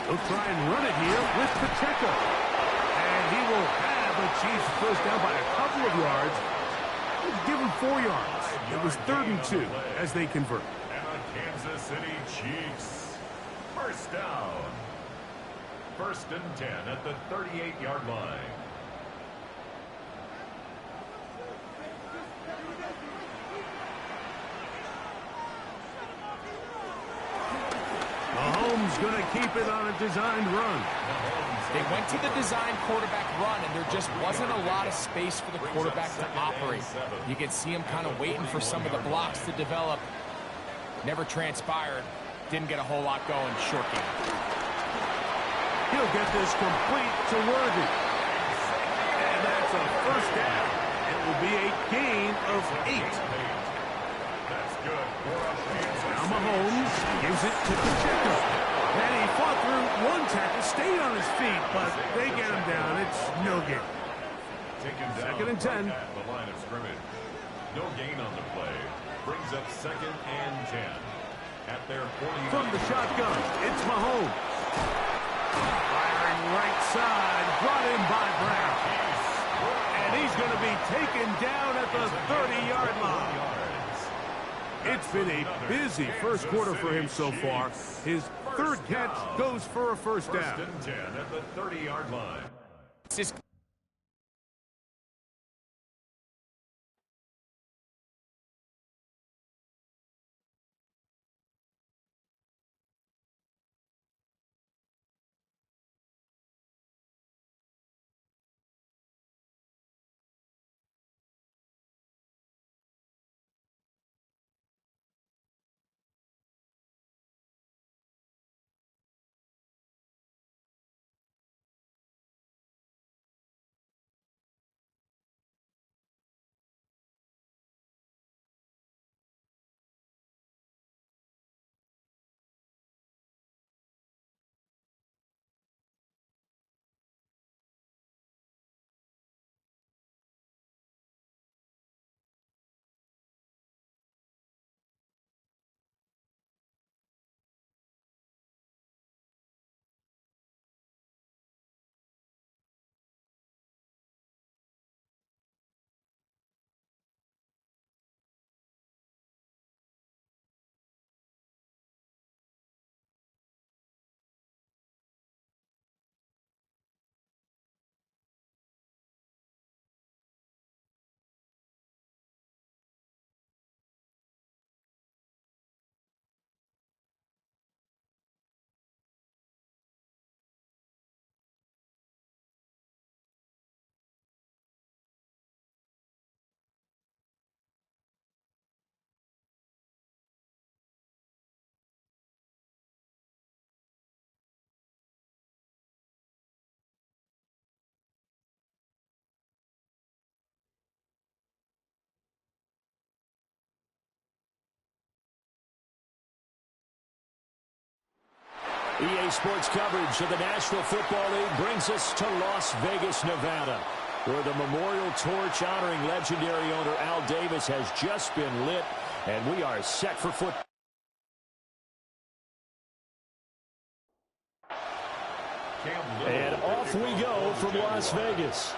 He'll try and run it here with Pacheco. And he will have the Chiefs 1st down by a couple of yards. He'll give him 4 yards. It was 3rd and 2 as they convert. And the Kansas City Chiefs. 1st down. 1st and 10 at the 38-yard line. Mahomes going to keep it on a designed run. They went to the design quarterback run, and there just wasn't a lot of space for the quarterback to operate. You can see him kind of waiting for some of the blocks to develop. Never transpired. Didn't get a whole lot going. Short game. He'll get this complete to Worthy. And that's a 1st down. It will be a gain of 8. That's good. Now Mahomes gives it to Pacheco. And he fought through one tackle, stayed on his feet, but they get him down. It's no gain. Taken down 2nd and 10. at the line of scrimmage. No gain on the play. Brings up 2nd and 10. At their 40. From the shotgun, it's Mahomes. Firing right side, brought in by Brown. And he's going to be taken down at the 30-yard line. It's been a busy 1st quarter for him so far. His 3rd catch goes for a 1st down. 1st and 10 at the 30-yard line. It's just EA Sports coverage of the National Football League brings us to Las Vegas, Nevada, where the memorial torch honoring legendary owner Al Davis has just been lit, and we are set for football. And off we go from Las Vegas.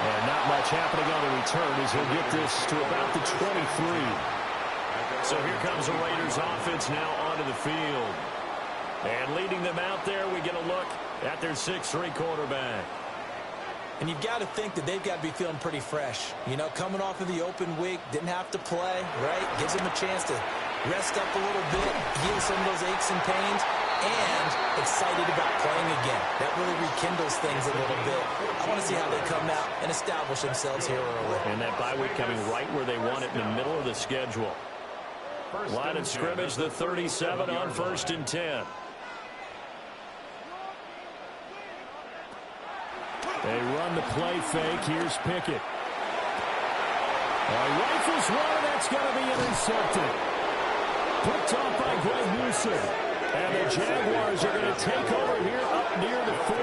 And not much happening on the return as he'll get this to about the 23. So here comes the Raiders offense now onto the field. And leading them out there, we get a look at their 6'3" quarterback. And you've got to think that they've got to be feeling pretty fresh. You know, coming off of the open week, didn't have to play, right? Gives them a chance to rest up a little bit, heal some of those aches and pains, and excited about playing again. That really rekindles things a little bit. I want to see how they come out and establish themselves here early. And that bye week coming right where they want it, in the middle of the schedule. Line of scrimmage, the 37 on 1st and 10. They run the play fake. Here's Pickett. Rifles one, and that's going to be intercepted. Picked off by Greg Newsome. And the Jaguars are going to take over here up near the 40.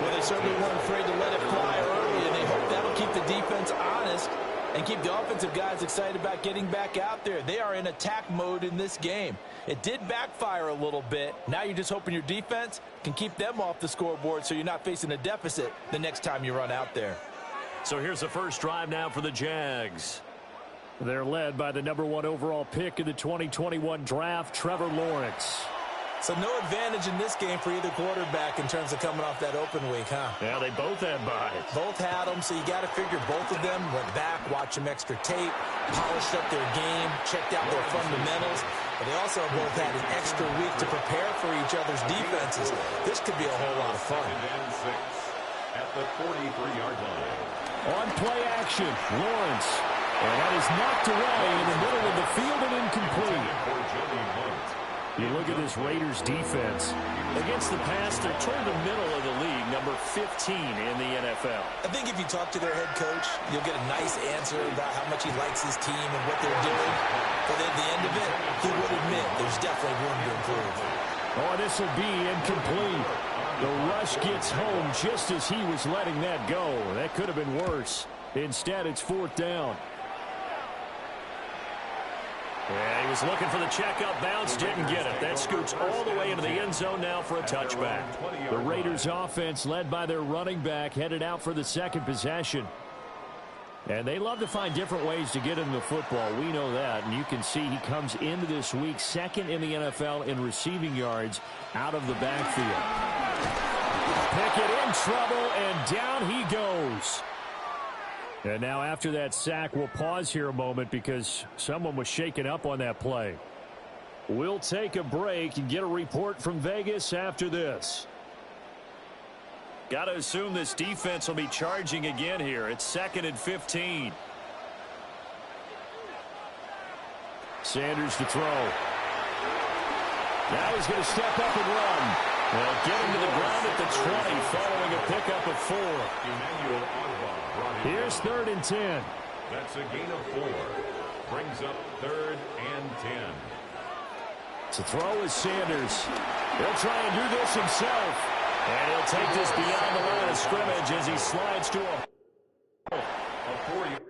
Well, they certainly weren't afraid to let it fly early, and they hope that'll keep the defense honest and keep the offensive guys excited about getting back out there. They are in attack mode in this game. It did backfire a little bit. Now you're just hoping your defense can keep them off the scoreboard so you're not facing a deficit the next time you run out there. So here's the first drive now for the Jags. They're led by the #1 overall pick in the 2021 draft, Trevor Lawrence. So no advantage in this game for either quarterback in terms of coming off that open week, huh? Yeah, they both had buys. Both had them, so you got to figure both of them went back, watched some extra tape, polished up their game, checked out their fundamentals, but they also both had an extra week to prepare for each other's defenses. This could be a whole lot of fun. At the 43-yard line. On play action, Lawrence. And that is knocked away in the middle of the field and incomplete. You look at this Raiders defense. Against the pass, they're toward the middle of the league, number 15 in the NFL. I think if you talk to their head coach, you'll get a nice answer about how much he likes his team and what they're doing. But at the end of it, he would admit there's definitely room to improve. Oh, this will be incomplete. The rush gets home just as he was letting that go. That could have been worse. Instead, it's 4th down. Yeah, he was looking for the checkup bounce, didn't get it. That scoots all the way into the end zone now for a touchback. The Raiders offense, led by their running back, headed out for the second possession. And they love to find different ways to get into the football. We know that. And you can see he comes into this week second in the NFL in receiving yards out of the backfield. Pickett in trouble, and down he goes. And now after that sack, we'll pause here a moment because someone was shaken up on that play. We'll take a break and get a report from Vegas after this. Got to assume this defense will be charging again here. It's 2nd and 15. Sanders to throw. Now he's going to step up and run. Well, get him to the ground at the 20 following a pickup of 4. Here's 3rd and 10. That's a gain of 4. Brings up 3rd and 10. To throw is Sanders. He'll try and do this himself. And he'll take this beyond the line of scrimmage as he slides to a 40.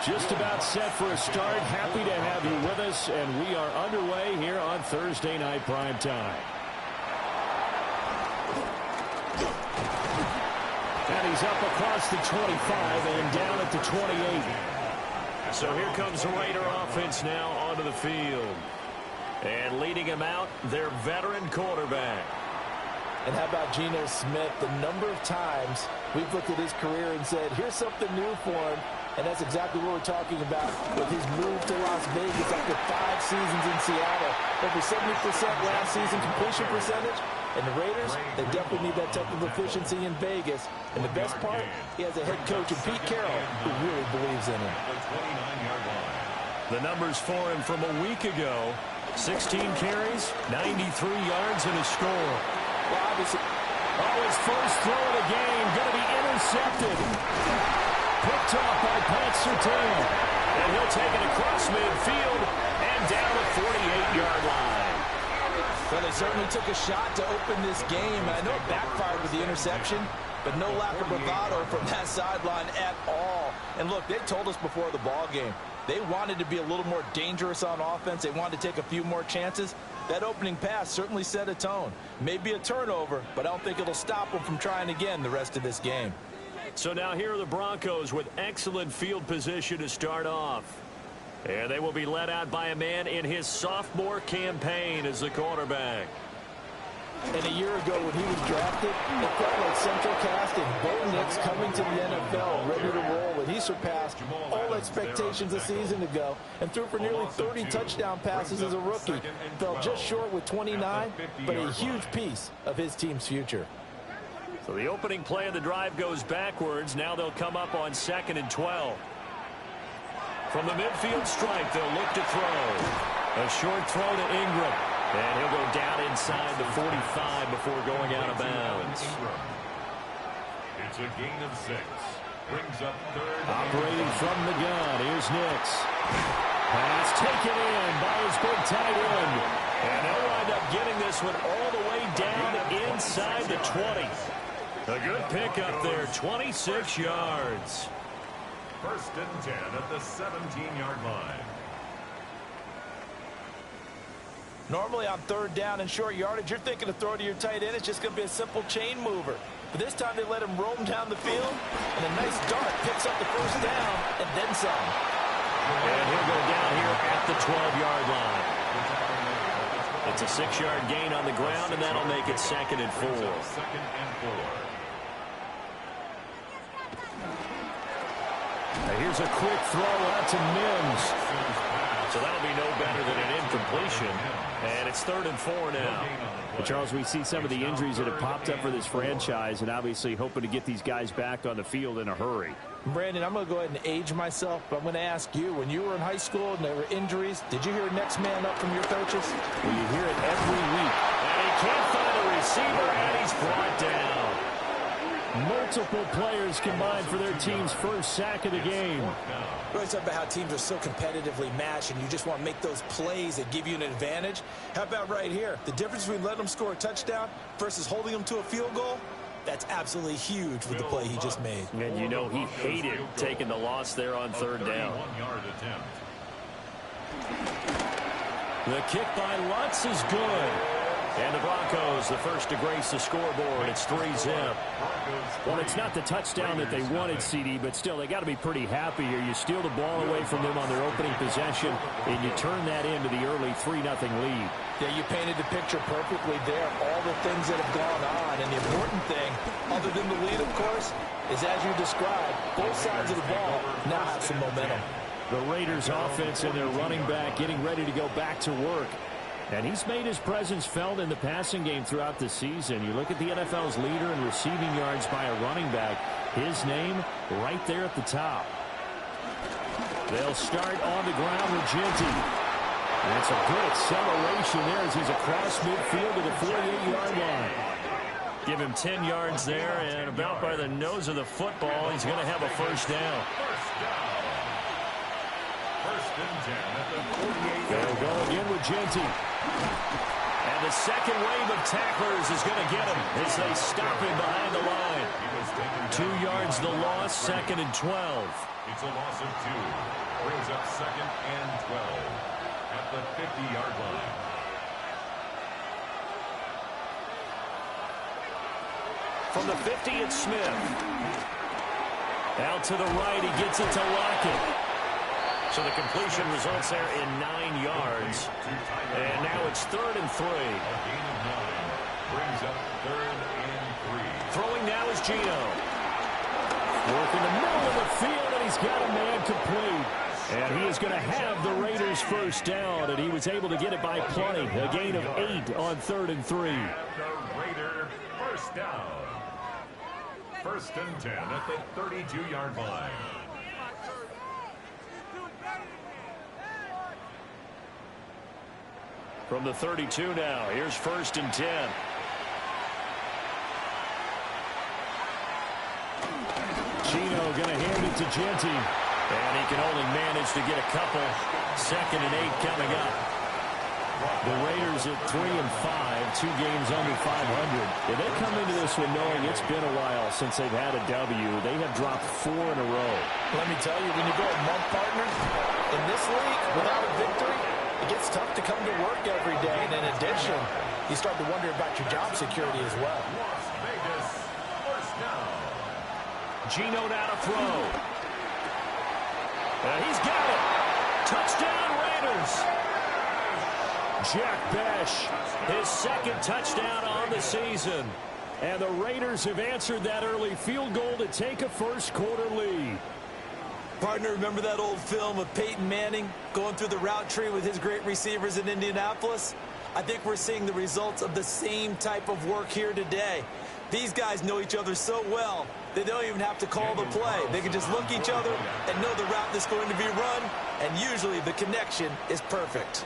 Just about set for a start. Happy to have you with us, and we are underway here on Thursday Night Prime Time. And he's up across the 25 and down at the 28. So here comes the Raider offense now onto the field. And leading him out, their veteran quarterback. And how about Geno Smith? The number of times we've looked at his career and said, here's something new for him. And that's exactly what we're talking about with his move to Las Vegas after 5 seasons in Seattle. Over 70% last season completion percentage. And the Raiders, they definitely need that type of efficiency in Vegas. And the best part, he has a head coach in Pete Carroll who really believes in him. The numbers for him from a week ago: 16 carries, 93 yards, and a score. Well, obviously, his first throw of the game going to be intercepted. Picked off by Pat Surtain. And he'll take it across midfield and down the 48-yard line. Well, they certainly took a shot to open this game. And I know it backfired with the interception, but no lack of bravado from that sideline at all. And look, they told us before the ball game, they wanted to be a little more dangerous on offense. They wanted to take a few more chances. That opening pass certainly set a tone. Maybe a turnover, but I don't think it'll stop them from trying again the rest of this game. So now here are the Broncos with excellent field position to start off. And they will be led out by a man in his sophomore campaign as the quarterback. And a year ago when he was drafted, it felt like Central Cast and Bo Nix coming to the NFL ready to roll. And he surpassed all expectations a season ago and threw for nearly 30 touchdown passes as a rookie. Fell just short with 29, but a huge piece of his team's future. So the opening play of the drive goes backwards. Now they'll come up on 2nd and 12. From the midfield stripe, they'll look to throw. A short throw to Ingram. And he'll go down inside the 45 before going out of bounds. It's a gain of 6. Brings up third. Operating from the gun, here's Nix. Pass taken in by his big tight end. And they'll wind up getting this one all the way down inside the 20. A good pickup there, 26 yards. 1st and 10 at the 17-yard line. Normally on 3rd down and short yardage, you're thinking to throw to your tight end. It's just going to be a simple chain mover. But this time they let him roam down the field, and a nice dart picks up the 1st down and then some. And he'll go down here at the 12-yard line. It's a 6-yard gain on the ground, and that'll make it 2nd and 4. 2nd and 4. Now here's a quick throw out to Mims. So that'll be no better than an incompletion. And it's 3rd and 4 now. Well, Charles, we see some of the injuries that have popped up for this franchise, and obviously hoping to get these guys back on the field in a hurry. Brandon, I'm going to go ahead and age myself, but I'm going to ask you, when you were in high school and there were injuries, did you hear next man up from your coaches? Well, you hear it every week. And he can't find a receiver, and he's brought down. Multiple players combined for their team's first sack of the game. We always talk about how teams are so competitively matched and you just want to make those plays that give you an advantage. How about right here? The difference between letting them score a touchdown versus holding them to a field goal, that's absolutely huge with the play he just made. And you know he hated taking the loss there on 3rd down. The kick by Lutz is good. And the Broncos, the first to grace the scoreboard. It's 3-zip. Well, it's not the touchdown that they wanted, CD, but still, they got to be pretty happy here. You steal the ball away from them on their opening possession, and you turn that into the early 3-0 lead. Yeah, you painted the picture perfectly there. All the things that have gone on. And the important thing, other than the lead, of course, is as you described, both sides of the ball now have some momentum. The Raiders' offense and their running back getting ready to go back to work. And he's made his presence felt in the passing game throughout the season. You look at the NFL's leader in receiving yards by a running back. His name right there at the top. They'll start on the ground with Ginty. And it's a good acceleration there as he's across midfield to the 48-yard line. Give him 10 yards there, and about by the nose of the football, he's going to have a 1st down. 1st and 10 at the 48. They'll go again with Ginty. And the second wave of tacklers is going to get him as they stop him behind the line. 2 yards the loss, 2nd and 12. It's a loss of 2. Brings up 2nd and 12 at the 50-yard line. From the 50, it's Smith. Out to the right, he gets it to Lockett. So the completion results there in 9 yards. And now it's 3rd and 3. A gain of 9 brings up 3rd and 3. Throwing now is Gino. Working the middle of the field, and he's got a man complete. And he is going to have the Raiders first down, and he was able to get it by plenty. A gain of 8 on 3rd and 3. And the Raider first down. 1st and 10 at the 32-yard line. From the 32 now, here's 1st and 10. Gino going to hand it to Genty. And he can only manage to get a couple. 2nd and 8 coming up. The Raiders at 3 and 5, 2 games under 500. If they come into this one knowing it's been a while since they've had a W, they have dropped 4 in a row. Let me tell you, when you go a month, partner, in this league, without a victory, it gets tough to come to work every day. And in addition, you start to wonder about your job security as well. Las Vegas first down. Gino now to throw. And he's got it. Touchdown, Raiders. Jack Besh, his 2nd touchdown on the season. And the Raiders have answered that early field goal to take a first-quarter lead. Partner, remember that old film of Peyton Manning going through the route tree with his great receivers in Indianapolis? I think we're seeing the results of the same type of work here today. These guys know each other so well, they don't even have to call the play. They can just look each other and know the route that's going to be run, and usually the connection is perfect.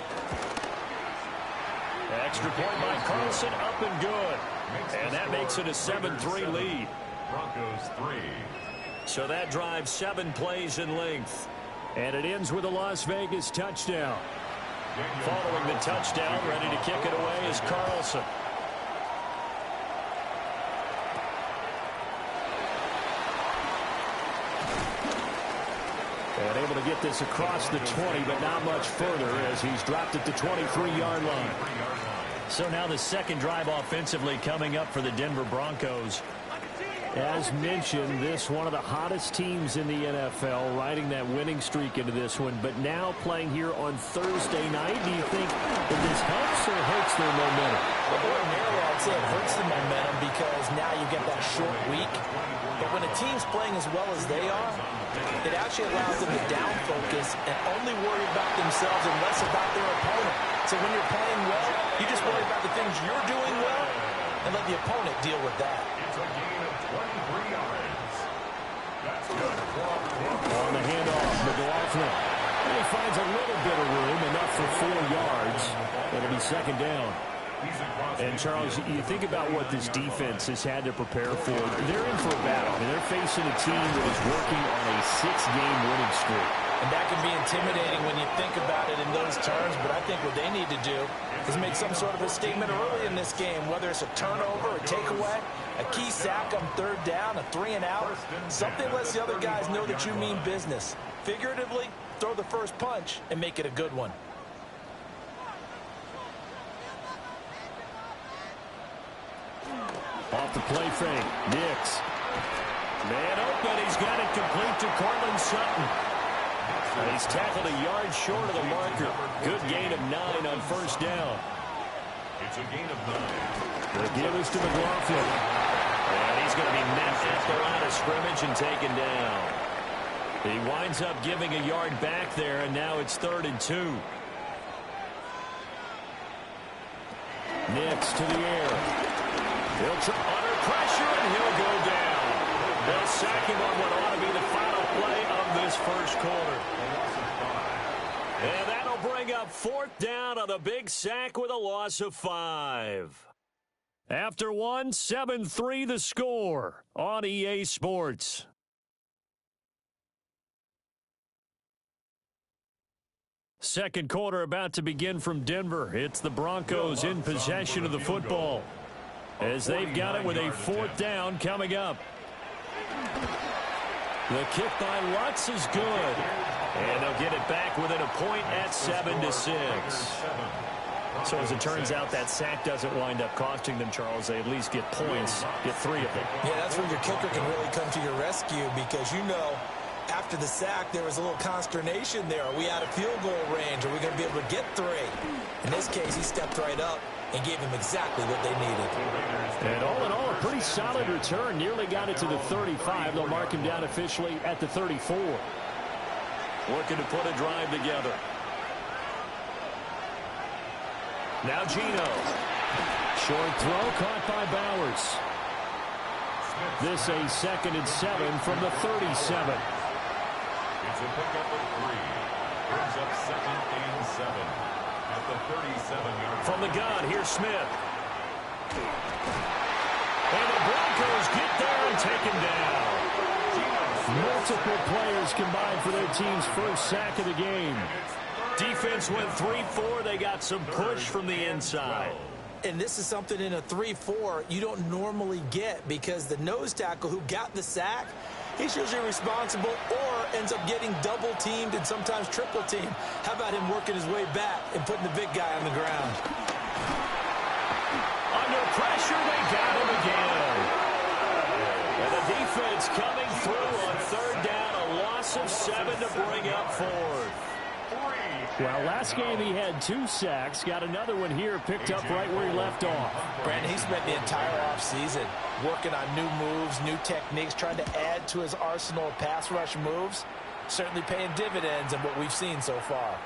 Extra point by Carlson, up and good. And that makes it a 7-3 lead. Broncos 3. So that drives 7 plays in length. And it ends with a Las Vegas touchdown. Following the touchdown, ready to kick it away is Carlson. And able to get this across the 20, but not much further as he's dropped at the 23-yard line. So now the 2nd drive offensively coming up for the Denver Broncos. As mentioned, this one of the hottest teams in the NFL, riding that winning streak into this one, but now playing here on Thursday night. Do you think that this helps or hurts their momentum? Well, ordinarily, I'd say it hurts the momentum because now you get that short week. But when a team's playing as well as they are, it actually allows them to down focus and only worry about themselves and less about their opponent. So when you're playing well, you just worry about the things you're doing well and let the opponent deal with that. It's a gain of 23 yards. That's good. On the handoff, McLaughlin. And he finds a little bit of room, enough for 4 yards. It'll be 2nd down. And, Charles, you think about what this defense has had to prepare for. They're in for a battle. I mean, they're facing a team that is working on a 6-game winning streak. And that can be intimidating when you think about it in those terms, but I think what they need to do is make some sort of a statement early in this game, whether it's a turnover, a takeaway, a key sack on 3rd down, a 3-and-out, something lets the other guys know that you mean business. Figuratively, throw the first punch and make it a good one. Off the play fake, Nix. Man open, he's got it complete to Cortland Sutton. And he's tackled a yard short of the marker. Good gain of 9 on 1st down. It's a gain of 9. The give is to McLaughlin. And he's going to be met at the line of scrimmage and taken down. He winds up giving a yard back there, and now it's 3rd and 2. Nix to the air. He'll try under pressure, and he'll go down. They'll sack him on what ought to be the final play of this first quarter. And that'll bring up 4th down on the big sack with a loss of 5. After 1, 7-3 the score on EA Sports. Second quarter about to begin from Denver. It's the Broncos in possession of the football, as they've got it with a 4th down coming up. The kick by Lutz is good. And they'll get it back within a point at 7-6. So as it turns out, that sack doesn't wind up costing them, Charles. They at least get points, get 3 of them. Yeah, that's where your kicker can really come to your rescue because, you know, after the sack, there was a little consternation there. Are we out of field goal range? Are we going to be able to get 3? In this case, he stepped right up and gave them exactly what they needed. And all in all, a pretty solid return. Nearly got it to the 35. They'll mark him down officially at the 34. Looking to put a drive together. Now Gino. Short throw caught by Bowers. This a 2nd and 7 from the 37. It's a pickup of 3. Brings up 2nd and 7 at the 37-yard. From the gun, here's Smith. And the Broncos get there and take him down. Multiple players combined for their team's first sack of the game. Defense went 3-4. They got some push from the inside. And this is something in a 3-4 you don't normally get because the nose tackle who got the sack, he's usually responsible or ends up getting double-teamed and sometimes triple-teamed. How about him working his way back and putting the big guy on the ground? Under pressure, they got him again. And the defense coming through on 3rd down, a loss of 7 to bring up 4th. Well, last game he had 2 sacks. Got another one here, picked up right where he left off. Brandon, he spent the entire offseason working on new moves, new techniques, trying to add to his arsenal of pass rush moves. Certainly paying dividends in what we've seen so far.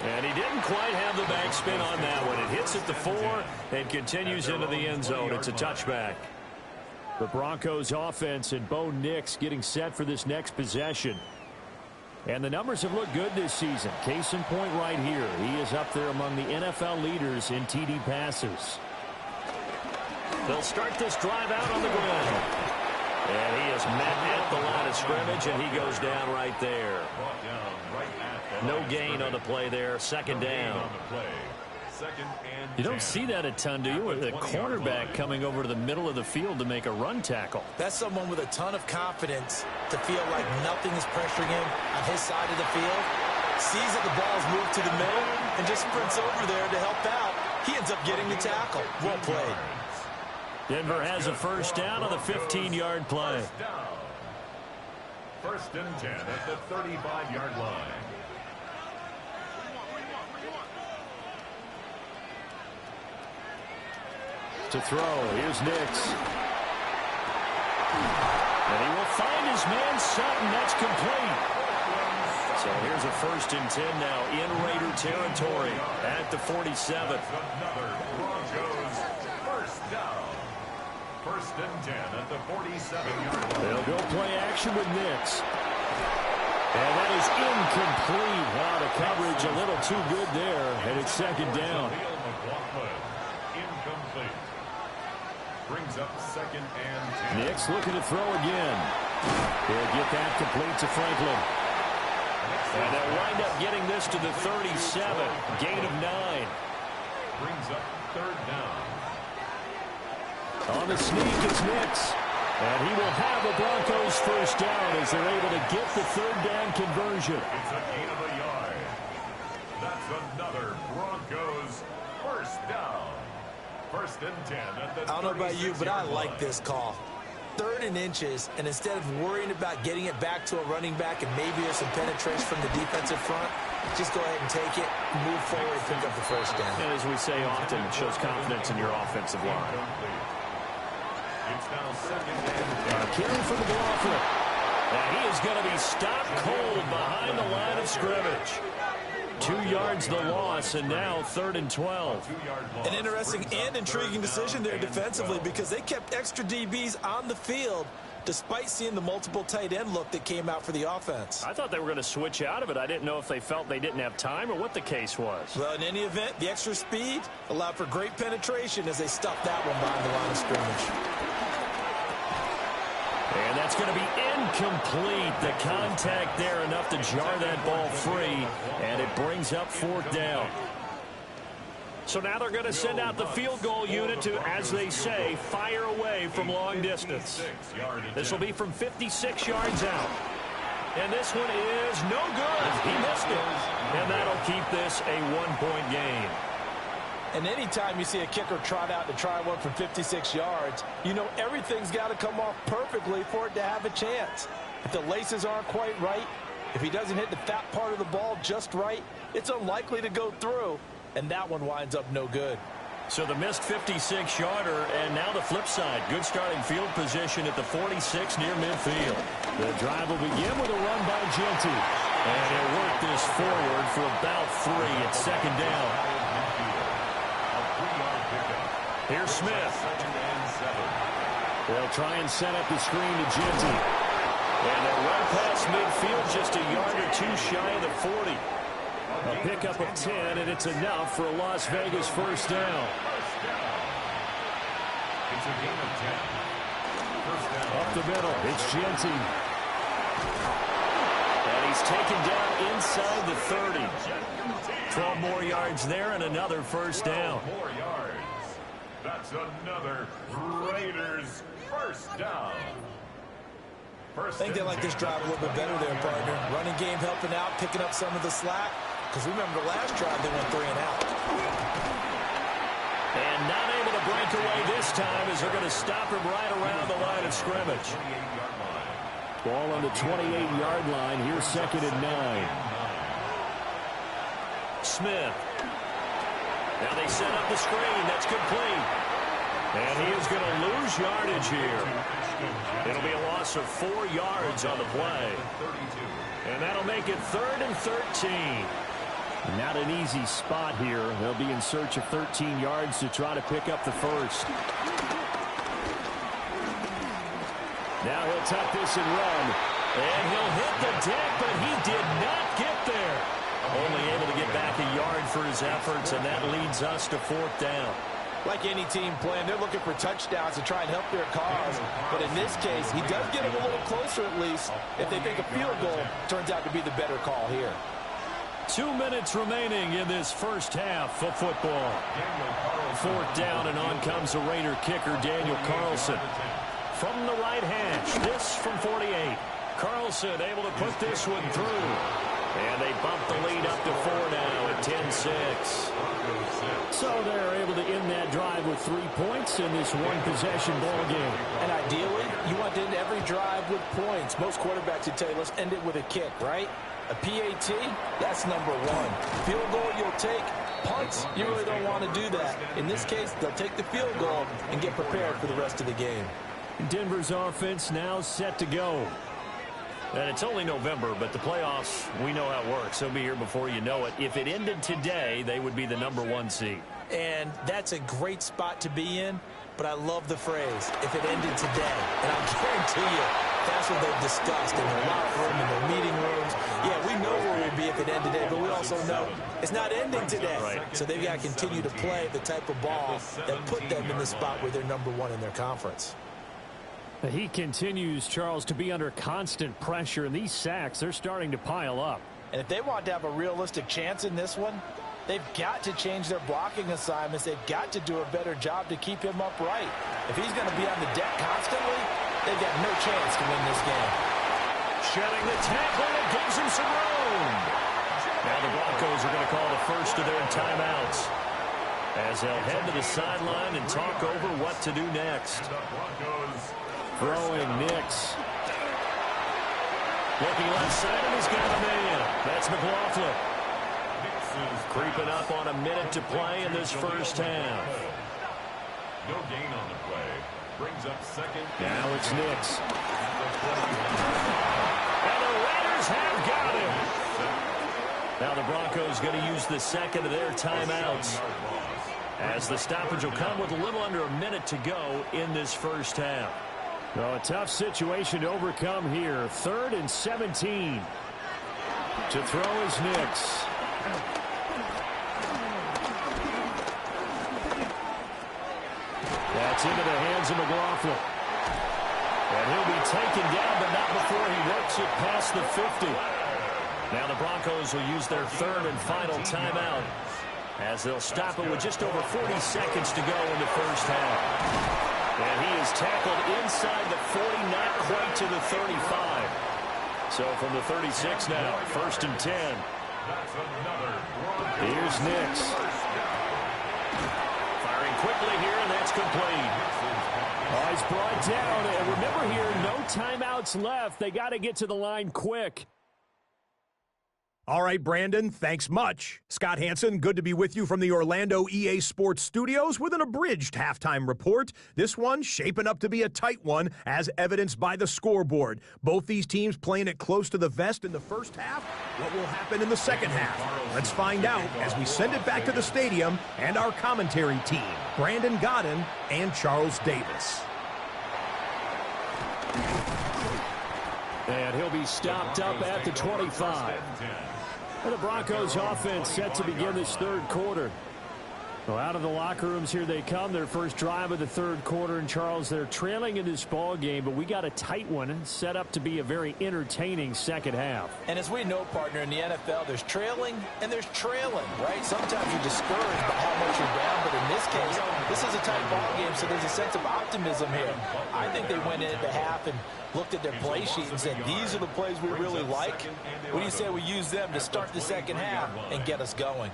And he didn't quite have the backspin on that one. It hits at the 4 and continues into the end zone. It's a touchback. The Broncos offense and Bo Nix getting set for this next possession. And the numbers have looked good this season. Case in point right here. He is up there among the NFL leaders in TD passes. They'll start this drive out on the ground. And he is met at the line of scrimmage, and he goes down right there. No gain on the play there. 2nd down. You don't see that a ton, do you? With a cornerback coming over to the middle of the field to make a run tackle. That's someone with a ton of confidence to feel like nothing is pressuring him on his side of the field. Sees that the ball's moved to the middle and just sprints over there to help out. He ends up getting the tackle. Well played. Denver has a 1st down on the 15-yard play. 1st and 10 at the 35-yard line. To throw, here's Nix. And he will find his man Sutton. That's complete. So here's a 1st and 10 now in Raider territory at the 47. Another Broncos 1st down. 1st and 10 at the 47-yard line. They'll go play action with Nix. And that is incomplete. Wow, the coverage a little too good there. And it's 2nd down. Incomplete. Brings up 2nd and 10. Nix looking to throw again. He'll get that complete to Franklin. And they'll wind up getting this to the 37. Gain of 9. Brings up 3rd down. On the sneak, it's Nix. And he will have the Broncos 1st down as they're able to get the 3rd down conversion. It's a gain of a yard. That's another Broncos 1st down. 1st and 10 at the 36-yard line. I don't know about you, but I like this call. 3rd and inches, and instead of worrying about getting it back to a running back and maybe there's some penetration from the defensive front, just go ahead and take it, move forward, and pick up the 1st down. And as we say often, it shows confidence in your offensive line. It's now 2nd and 10. Carry for the blocker. And he is going to be stopped cold behind the line of scrimmage. 2 yards the loss, and now 3rd and 12. An interesting and intriguing decision there defensively because they kept extra DBs on the field despite seeing the multiple tight end look that came out for the offense. I thought they were going to switch out of it. I didn't know if they felt they didn't have time or what the case was. Well, in any event, the extra speed allowed for great penetration as they stuffed that one behind the line of scrimmage. And that's going to be incomplete. The contact there enough to jar that ball free, and it brings up 4th down. So now they're going to send out the field goal unit to, as they say, fire away from long distance. This will be from 56 yards out. And this one is no good. He missed it. And that'll keep this a one-point game. And anytime you see a kicker trot out to try one from 56 yards, you know everything's got to come off perfectly for it to have a chance. If the laces aren't quite right, if he doesn't hit the fat part of the ball just right, it's unlikely to go through. And that one winds up no good. So the missed 56-yarder, and now the flip side. Good starting field position at the 46 near midfield. The drive will begin with a run by Genty. And he'll work this forward for about 3 at second down. Here's Smith. They'll try and set up the screen to Genty. And they'll run past midfield just a yard or two shy of the 40. A pickup of 10, and it's enough for a Las Vegas first down. It's a game of 10. First down. Up the middle, it's Genty. And he's taken down inside the 30. 12 more yards there and another first down. 12 more yards. That's another Raiders first down. I think they like this drive a little bit better there, partner. Running game helping out, picking up some of the slack. Because remember the last drive, they went 3 and out. And not able to break away this time as they're going to stop him right around the line of scrimmage. Ball on the 28-yard line. Here's second and 9. Smith. Now they set up the screen. That's complete. And he is going to lose yardage here. It'll be a loss of 4 yards on the play. And that'll make it 3rd and 13. Not an easy spot here. They'll be in search of 13 yards to try to pick up the first. Now he'll tuck this and run. And he'll hit the deck, but he did not get there. Only able to get back a yard for his efforts, and that leads us to 4th down. Like any team playing, they're looking for touchdowns to try and help their cause. But in this case, he does get them a little closer at least if they think a field goal turns out to be the better call here. 2 minutes remaining in this first half of football. 4th down, and on comes the Raider kicker, Daniel Carlson. From the right hash, this from 48. Carlson able to put this one through. And they bump the lead up to 4 now at 10-6. So they're able to end that drive with 3 points in this one-possession ball game. And ideally, you want to end every drive with points. Most quarterbacks would tell you, let's end it with a kick, right? A PAT, that's number 1. Field goal, you'll take. Punts, you really don't want to do that. In this case, they'll take the field goal and get prepared for the rest of the game. Denver's offense now set to go. And it's only November, but the playoffs, we know how it works. They'll be here before you know it. If it ended today, they would be the number 1 seed. And that's a great spot to be in, but I love the phrase, if it ended today. And I guarantee you, that's what they've discussed in their locker room, in their meeting rooms. Yeah, we know where we'll be if it ended today, but we also know it's not ending today. Right. So they've got to continue to play the type of ball that put them in the spot where they're number 1 in their conference. He continues, Charles, to be under constant pressure, and these sacks, they're starting to pile up. And if they want to have a realistic chance in this one, they've got to change their blocking assignments. They've got to do a better job to keep him upright. If he's going to be on the deck constantly, they've got no chance to win this game. Shedding the tackle, and it gives him some room. Now the Broncos are going to call the first of their timeouts as they'll head to the sideline and talk over what to do next. Throwing Nix. Looking left side, and he's got a man. That's McLaughlin. Creeping up on a minute to play in this first half. No gain on the play. Brings up second. Now it's Nix. And the Raiders have got him. Now the Broncos going to use the second of their timeouts, as the stoppage will come with a little under a minute to go in this first half. Well, a tough situation to overcome here. 3rd and 17. To throw is Nix. That's into the hands of McLaughlin. And he'll be taken down, but not before he works it past the 50. Now the Broncos will use their 3rd and final timeout as they'll stop it with just over 40 seconds to go in the first half. And he is tackled inside the 40, not quite to the 35. So from the 36 now, 1st and 10. Here's Nix. Firing quickly here, and that's complete. Oh, he's brought down. And remember here, no timeouts left. They got to get to the line quick. All right, Brandon, thanks much. Scott Hansen, good to be with you from the Orlando EA Sports Studios with an abridged halftime report. This one shaping up to be a tight one, as evidenced by the scoreboard. Both these teams playing it close to the vest in the first half. What will happen in the second half? Let's find out as we send it back to the stadium and our commentary team, Brandon Godden and Charles Davis. And he'll be stopped up at the 25. And the Broncos offense set to begin this third quarter. Well, out of the locker rooms here they come. Their first drive of the third quarter. And Charles, they're trailing in this ball game, but we got a tight one set up to be a very entertaining second half. And as we know, partner, in the NFL, there's trailing and there's trailing, right? Sometimes you're discouraged by how much you're down, but in this case, this is a tight ball game, so there's a sense of optimism here. I think they went into half and looked at their play sheet and said, these are the plays we really like. What do you say we use them to start the second half and get us going?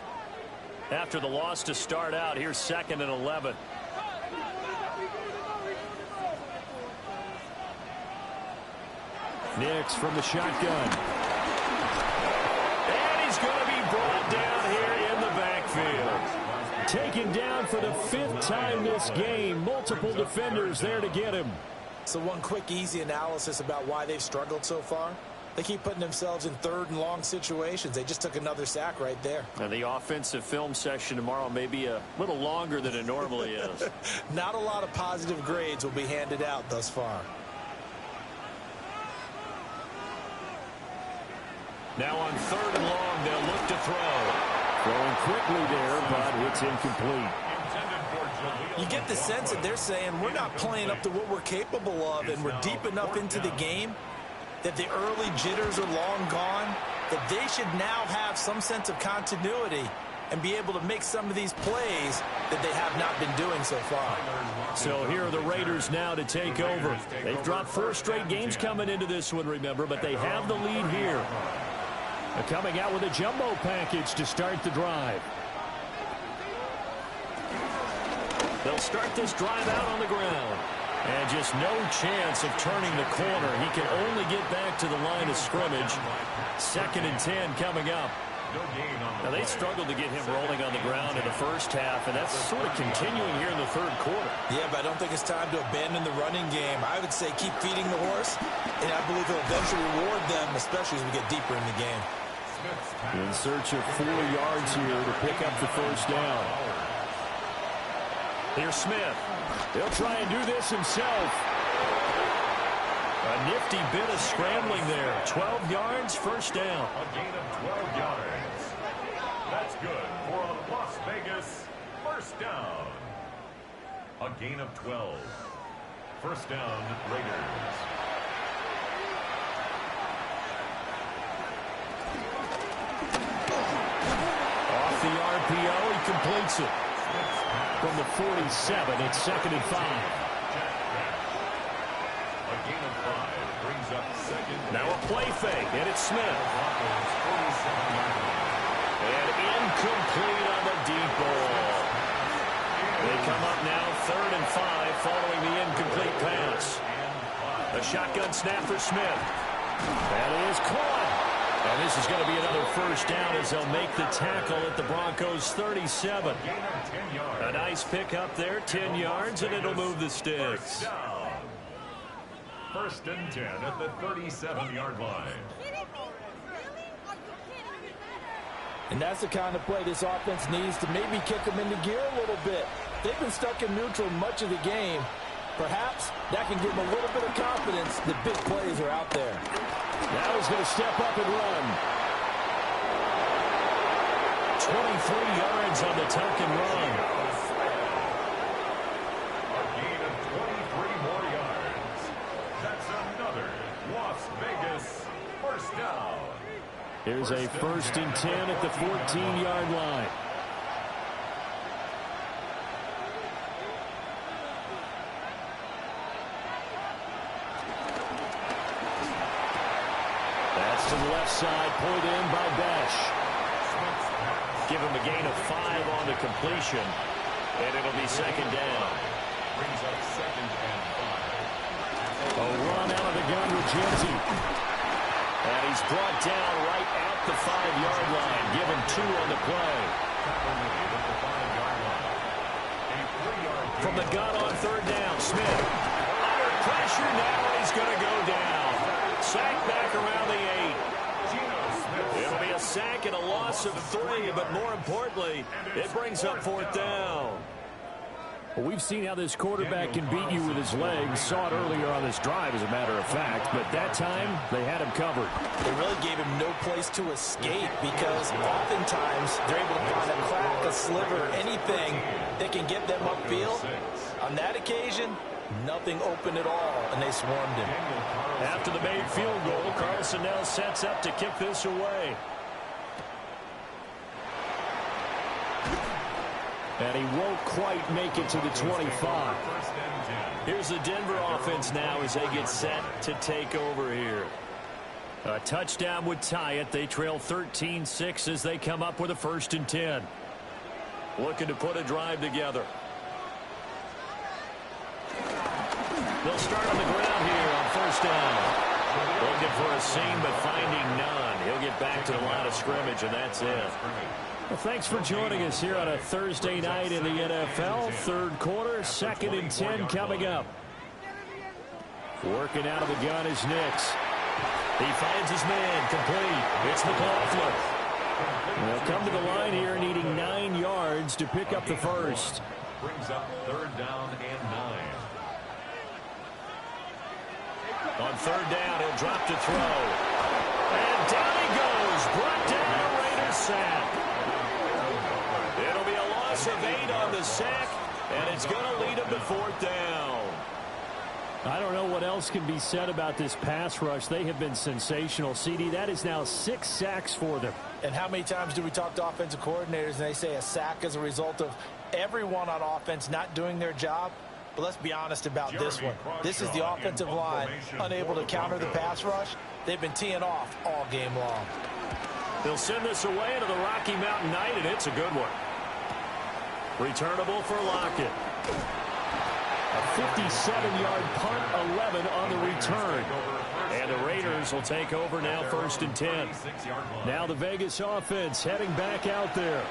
After the loss to start out, here's 2nd and 11. Nix from the shotgun. And he's going to be brought down here in the backfield. Taken down for the 5th time this game. Multiple defenders there to get him. So one quick, easy analysis about why they've struggled so far. They keep putting themselves in 3rd and long situations. They just took another sack right there. And the offensive film session tomorrow may be a little longer than it normally is. Not a lot of positive grades will be handed out thus far. Now on 3rd and long, they'll look to throw. Throwing quickly there, but it's incomplete. You get the sense that they're saying we're not playing up to what we're capable of, and we're deep enough into the game that the early jitters are long gone, that they should now have some sense of continuity and be able to make some of these plays that they have not been doing so far. So here are the Raiders now to take over. They've dropped 4 straight games coming into this one, remember, but they have the lead here. They're coming out with a jumbo package to start the drive. They'll start this drive out on the ground. And just no chance of turning the corner. He can only get back to the line of scrimmage. 2nd and 10 coming up. Now, they struggled to get him rolling on the ground in the first half, and that's sort of continuing here in the third quarter. Yeah, but I don't think it's time to abandon the running game. I would say keep feeding the horse, and I believe he'll eventually reward them, especially as we get deeper in the game. In search of 4 yards here to pick up the first down. Here's Smith. He'll try and do this himself. A nifty bit of scrambling there. 12 yards, first down. A gain of 12 yards. That's good for a Las Vegas first down. A gain of 12. First down, Raiders. Off the RPO, he completes it. From the 47, it's 2nd and 5. A gain of 5 brings up 2nd. Now a play fake, and it's Smith. And incomplete on the deep ball. They come up now 3rd and 5 following the incomplete pass. A shotgun snap for Smith. That is caught. And this is going to be another first down as they'll make the tackle at the Broncos' 37. A nice pickup there, 10 yards, and it'll move the sticks. First and 10 at the 37-yard line. And that's the kind of play this offense needs to maybe kick them into gear a little bit. They've been stuck in neutral much of the game. Perhaps that can give them a little bit of confidence that big plays are out there. Now he's going to step up and run. 23 yards on the tuck and run. A gain of 23 more yards. That's another Las Vegas first down. Here's a 1st and 10 at the 14-yard line. left side, pulled in by Besh. Give him a gain of 5 on the completion, and it'll be second down. Brings up second and 5. A run out of the gun with Jensen. And he's brought down right at the 5-yard line. Give him 2 on the play. From the gun on third down, Smith. Under pressure now, he's going to go down. Sack back around the 8. It'll be a sack and a loss of 3, but more importantly, it brings up fourth down. Well, we've seen how this quarterback can beat you with his legs. Saw it earlier on this drive, as a matter of fact. But that time, they had him covered. They really gave him no place to escape because oftentimes they're able to find a crack, a sliver, anything that can get them upfield. On that occasion, nothing open at all, and they swarmed him. After the made field goal, Carlson now sets up to kick this away. And he won't quite make it to the 25. Here's the Denver offense now as they get set to take over here. A touchdown would tie it. They trail 13-6 as they come up with a 1st and 10. Looking to put a drive together. They'll start on the ground here on 1st down. Looking for a seam, but finding none. He'll get back to the line of scrimmage, and that's it. Well, thanks for joining us here on a Thursday night in the NFL. Third quarter, 2nd and 10 coming up. Working out of the gun is Nix. He finds his man, complete. It's McLaughlin. They'll come to the line here needing 9 yards to pick up the first. Brings up 3rd down and 9. On 3rd down, he'll drop to throw. And down he goes. Brought down, Raiders sack. It'll be a loss of 8 on the sack, and it's going to lead him to 4th down. I don't know what else can be said about this pass rush. They have been sensational. CD, that is now 6 sacks for them. And how many times do we talk to offensive coordinators and they say a sack as a result of everyone on offense not doing their job? But let's be honest about this one. This is the offensive line unable to counter the pass rush. They've been teeing off all game long. They'll send this away into the Rocky Mountain night, and it's a good one. Returnable for Lockett. A 57-yard punt, 11 on the return. And the Raiders will take over now 1st and 10. Now the Vegas offense heading back out there.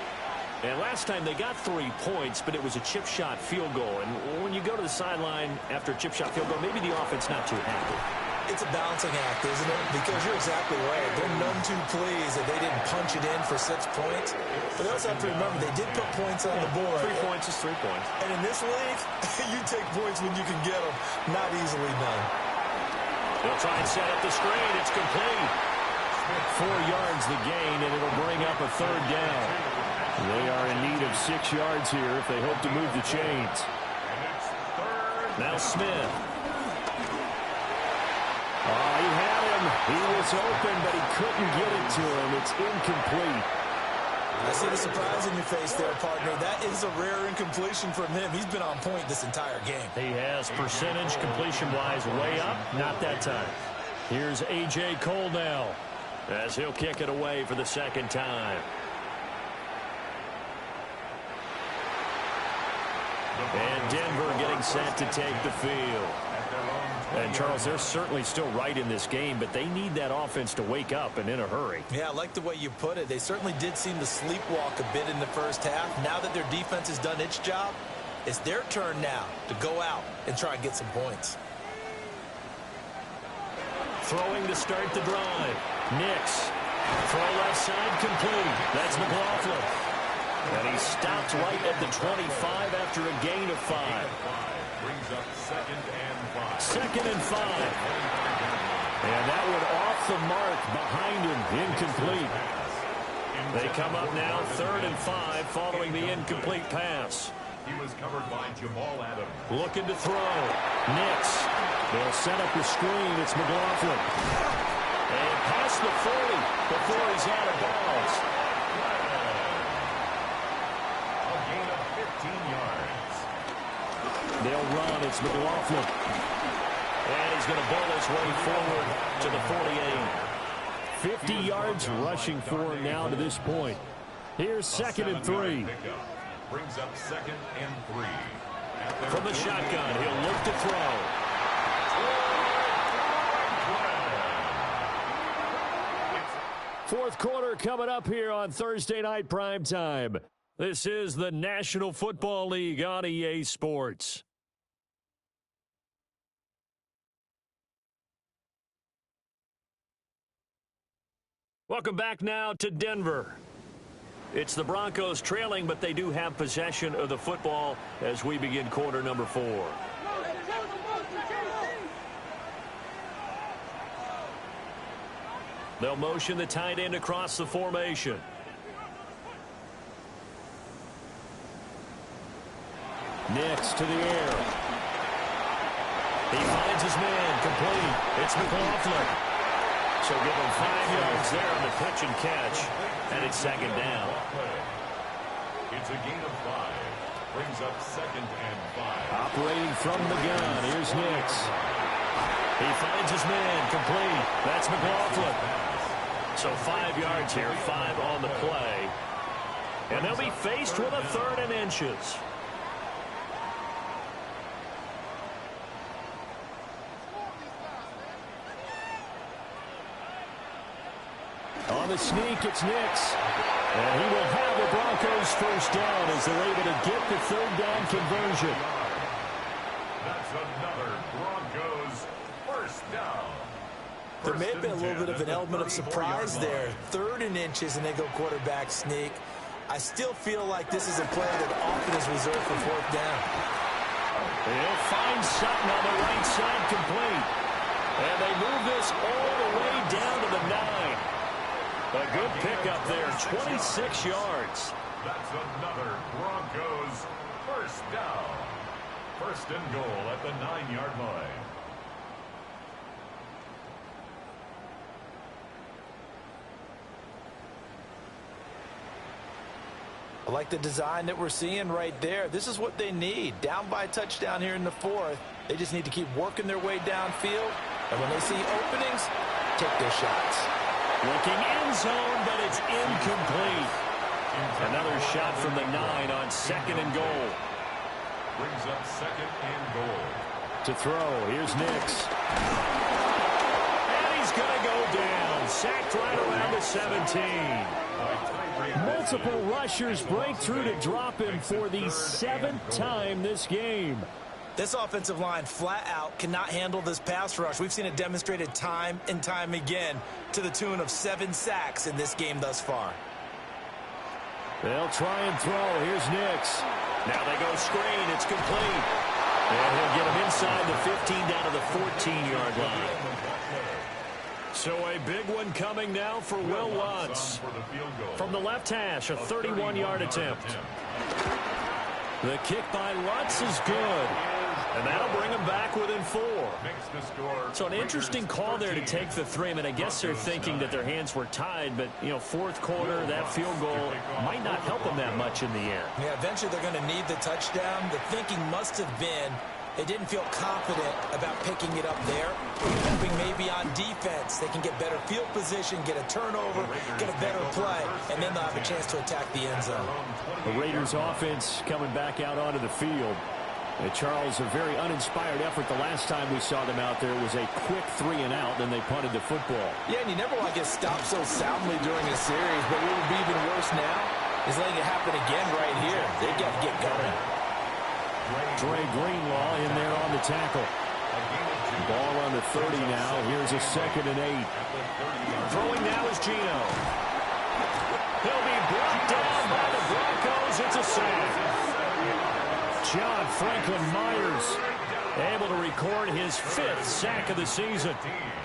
And last time they got 3 points, but it was a chip shot field goal. And when you go to the sideline after a chip shot field goal, maybe the offense not too happy. It's a balancing act, isn't it? Because you're exactly right. They're none too pleased that they didn't punch it in for 6 points. But they also have to remember they did put points on the board. 3 points is 3 points. And in this league, you take points when you can get them. Not easily done. They'll try and set up the screen. It's complete. 4 yards the gain, and it'll bring up a 3rd down. They are in need of 6 yards here if they hope to move the chains. Now Smith. Oh, he had him. He was open, but he couldn't get it to him. It's incomplete. I see the surprise in your face there, partner. That is a rare incompletion from him. He's been on point this entire game. He has percentage completion-wise way up. Not that time. Here's A.J. Cole now, as he'll kick it away for the 2nd time. And Denver getting set to take the field. And, Charles, they're certainly still right in this game, but they need that offense to wake up and in a hurry. Yeah, I like the way you put it. They certainly did seem to sleepwalk a bit in the first half. Now that their defense has done its job, it's their turn now to go out and try and get some points. Throwing to start the drive. Nix. Throw left side complete. That's McLaughlin. And he stopped right at the 25 after a gain of 5. Brings up 2nd and 5. 2nd and 5. And that one off the mark behind him. Incomplete. They come up now 3rd and 5 following the incomplete pass. He was covered by Jamal Adams. Looking to throw. Nix. They'll set up the screen. It's McLaughlin. And past the 40 before he's out of bounds. A gain of 15 yards. They'll run. It's McLaughlin. And he's going to bowl his way forward to the 48. 50 yards rushing for him now to this point. Here's 2nd and 3. Brings up 2nd and 3. From the shotgun, he'll look to throw. Fourth quarter coming up here on Thursday Night Primetime. This is the National Football League on EA Sports. Welcome back now to Denver. It's the Broncos trailing, but they do have possession of the football as we begin quarter number 4. They'll motion the tight end across the formation. Nix to the air. He finds his man, complete. It's McLaughlin. So give him 5 yards there on the pitch and catch, and it's 2nd down. It's a gain of 5. Brings up 2nd and 5. Operating from the gun, here's Nix. He finds his man, complete. That's McLaughlin. So 5 yards here, 5 on the play. And they'll be faced with a 3rd and inches. On the sneak, it's Nix. And he will have the Broncos first down as they're able to get the 3rd down conversion. That's another Broncos first down. There may have been a little bit of an element of surprise there. 3rd and inches, and they go quarterback sneak. I still feel like this is a play that often is reserved for 4th down. They'll find Sutton on the right side, complete. And they move this all the way down to the 9. A good pickup there, 26 yards. That's another Broncos first down. 1st and goal at the 9-yard line. I like the design that we're seeing right there. This is what they need. Down by a touchdown here in the 4th. They just need to keep working their way downfield. And when they see openings, take their shots. Looking end zone, but it's incomplete. Another shot from the 9 on 2nd and goal. Brings up 2nd and goal. To throw, here's Nix. And he's going to go down. Sacked right around the 17. Multiple rushers break through to drop him for the 7th time this game. This offensive line flat out cannot handle this pass rush. We've seen it demonstrated time and time again to the tune of 7 sacks in this game thus far. They'll try and throw. Here's Nix. Now they go screen. It's complete. And he'll get him inside the 15 down to the 14-yard line. So a big one coming now for Will Lutz. From the left hash, a 31-yard attempt. The kick by Lutz is good. And that'll bring him back within 4. So an interesting call there to take the 3. I mean, I guess they're thinking that their hands were tied, but, you know, 4th quarter, that field goal might not help them that much in the end. Yeah, eventually they're going to need the touchdown. The thinking must have been they didn't feel confident about picking it up there. Hoping maybe on defense they can get better field position, get a turnover, get a better play, and then they'll have a chance to attack the end zone. The Raiders offense coming back out onto the field. Charles, a very uninspired effort the last time we saw them out there. It was a quick 3 and out, then they punted the football. Yeah, and you never want to get stopped so soundly during a series, but what would be even worse now is letting it happen again right here. They've got to get going. Dre Greenlaw in there on the tackle. Ball on the 30 now. Here's a 2nd and 8. Throwing now is Gino. He'll be brought down by the Broncos. It's a sack. John Franklin Myers able to record his 5th sack of the season.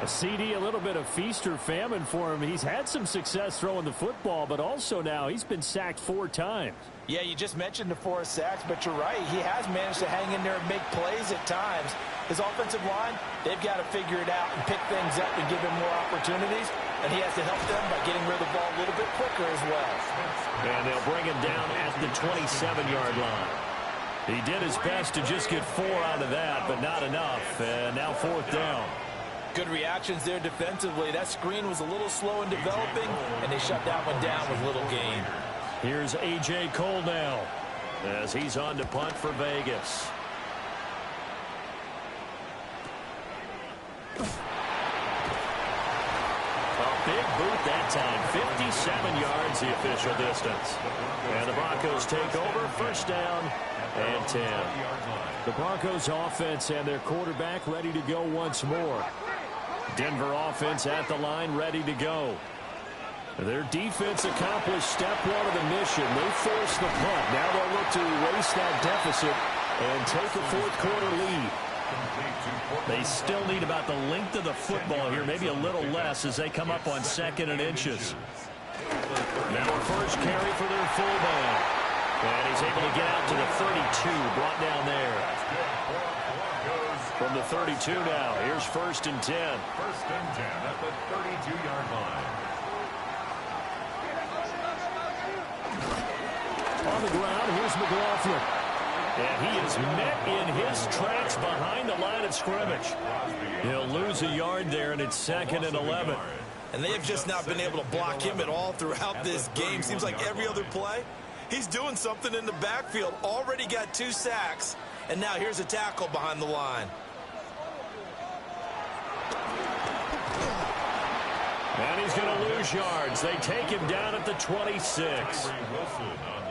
A CD, a little bit of feast or famine for him. He's had some success throwing the football, but also now he's been sacked 4 times. Yeah, you just mentioned the 4 sacks, but you're right. He has managed to hang in there and make plays at times. His offensive line, they've got to figure it out and pick things up and give him more opportunities, and he has to help them by getting rid of the ball a little bit quicker as well. And they'll bring him down at the 27-yard line. He did his best to just get 4 out of that, but not enough. And now 4th down. Good reactions there defensively. That screen was a little slow in developing, and they shut that one down with little gain. Here's A.J. Cole now as he's on to punt for Vegas. A big boot that time. 57 yards the official distance. And the Broncos take over. First down and 10. The Broncos offense and their quarterback ready to go once more. Denver offense at the line ready to go. Their defense accomplished step one of the mission. They forced the punt. Now they'll look to erase that deficit and take a fourth quarter lead. They still need about the length of the football here, maybe a little less as they come up on 2nd and inches. Now a first carry for their fullback. And he's able to get out to the 32, brought down there. From the 32 now, here's 1st and 10. 1st and 10 at the 32-yard line. On the ground, here's McLaughlin. And he is met in his tracks behind the line of scrimmage. He'll lose a yard there, and it's 2nd and 11. And they have just not been able to block him at all throughout this game. Seems like every other play, he's doing something in the backfield. Already got 2 sacks, and now here's a tackle behind the line. And he's going to lose yards. They take him down at the 26.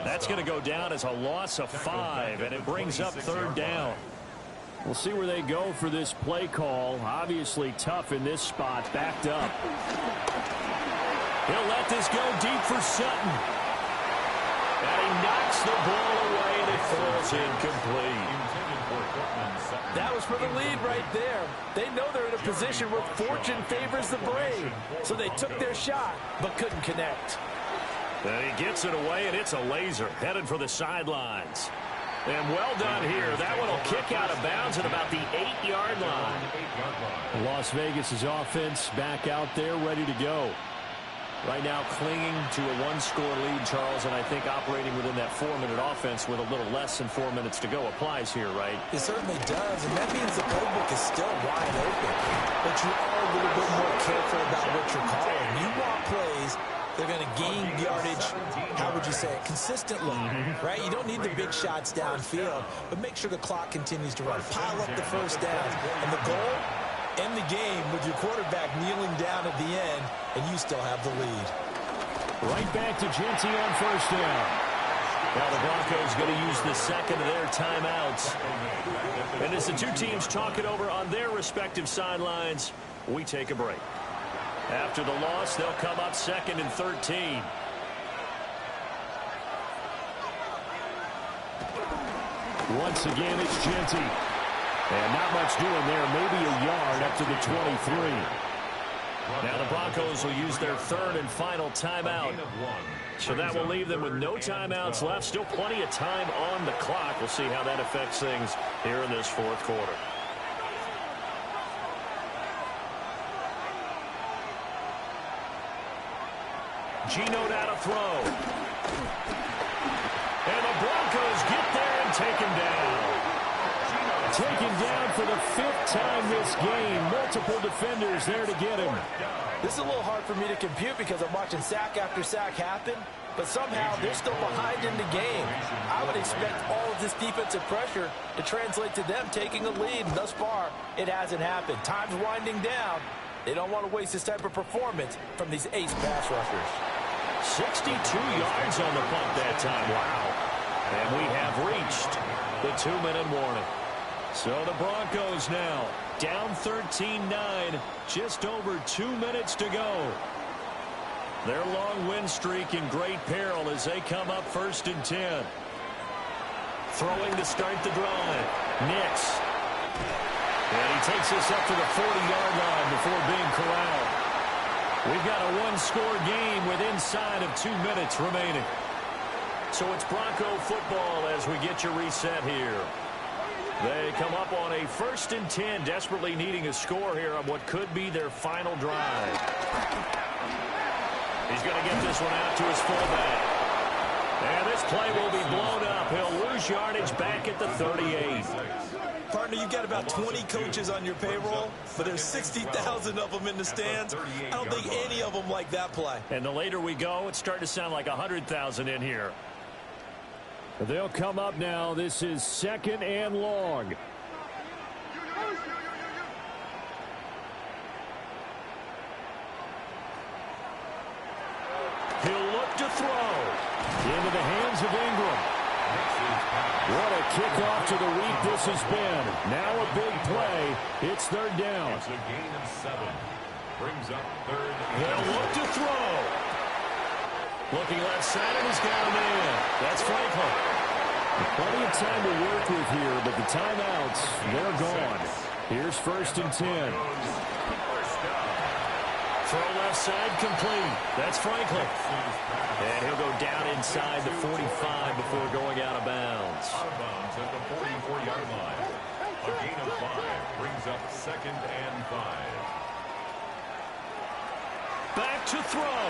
That's going to go down as a loss of 5, and it brings up 3rd down. We'll see where they go for this play call. Obviously tough in this spot, backed up. He'll let this go deep for Sutton. And he knocks the ball away, and it falls incomplete. That was for the lead right there. They know they're in a position where fortune favors the brave. So they took their shot, but couldn't connect. And he gets it away, and it's a laser headed for the sidelines. And well done here. That one will kick out of bounds at about the 8-yard line. Las Vegas' offense back out there ready to go. Right now clinging to a 1-score lead, Charles, and I think operating within that 4-minute offense with a little less than 4 minutes to go applies here, right? It certainly does, and that means the playbook is still wide open. But you are a little bit more careful about what you're calling. You want plays, they're going to gain yardage, how would you say it, consistently, right? You don't need the big shots downfield, but make sure the clock continues to run. Pile up the first downs, and the goal, end the game with your quarterback kneeling down at the end, and you still have the lead. Right back to Genty on first down. Now the Broncos going to use the second of their timeouts. And as the two teams talk it over on their respective sidelines, we take a break. After the loss, they'll come up 2nd and 13. Once again, it's Genty. And not much doing there, maybe a yard up to the 23. Now the Broncos will use their 3rd and final timeout. So that will leave them with no timeouts left. Still plenty of time on the clock. We'll see how that affects things here in this 4th quarter. Geno now to throw. And the Broncos get there and take him down. Taken down for the 5th time this game. Multiple defenders there to get him. This is a little hard for me to compute because I'm watching sack after sack happen, but somehow they're still behind in the game. I would expect all of this defensive pressure to translate to them taking a lead, and thus far, it hasn't happened. Time's winding down. They don't want to waste this type of performance from these ace pass rushers. 62 yards on the punt that time. Wow. And we have reached the 2-minute warning. So the Broncos now down 13-9, just over 2 minutes to go. Their long win streak in great peril as they come up 1st and 10. Throwing to start the drive. Nix. And he takes us up to the 40-yard line before being corralled. We've got a 1-score game with inside of 2 minutes remaining. So it's Bronco football as we get your reset here. They come up on a 1st and 10, desperately needing a score here on what could be their final drive. He's going to get this one out to his fullback. And this play will be blown up. He'll lose yardage back at the 38. Partner, you've got about 20 coaches on your payroll, but there's 60,000 of them in the stands. I don't think any of them like that play. And the later we go, it's starting to sound like 100,000 in here. They'll come up now. This is 2nd and long. He'll look to throw. Into the hands of Ingram. What a kickoff to the week this has been. Now a big play. It's 3rd down. It's a gain of 7. Brings up 3rd. He'll look to throw. Looking left side, and he's got a man. That's Franklin. Plenty of time to work with here, but the timeouts, they're gone. Here's 1st and 10. Throw left side complete. That's Franklin. And he'll go down inside the 45 before going out of bounds. Out of bounds at the 44-yard line. A gain of 5 brings up 2nd and 5. Back to throw.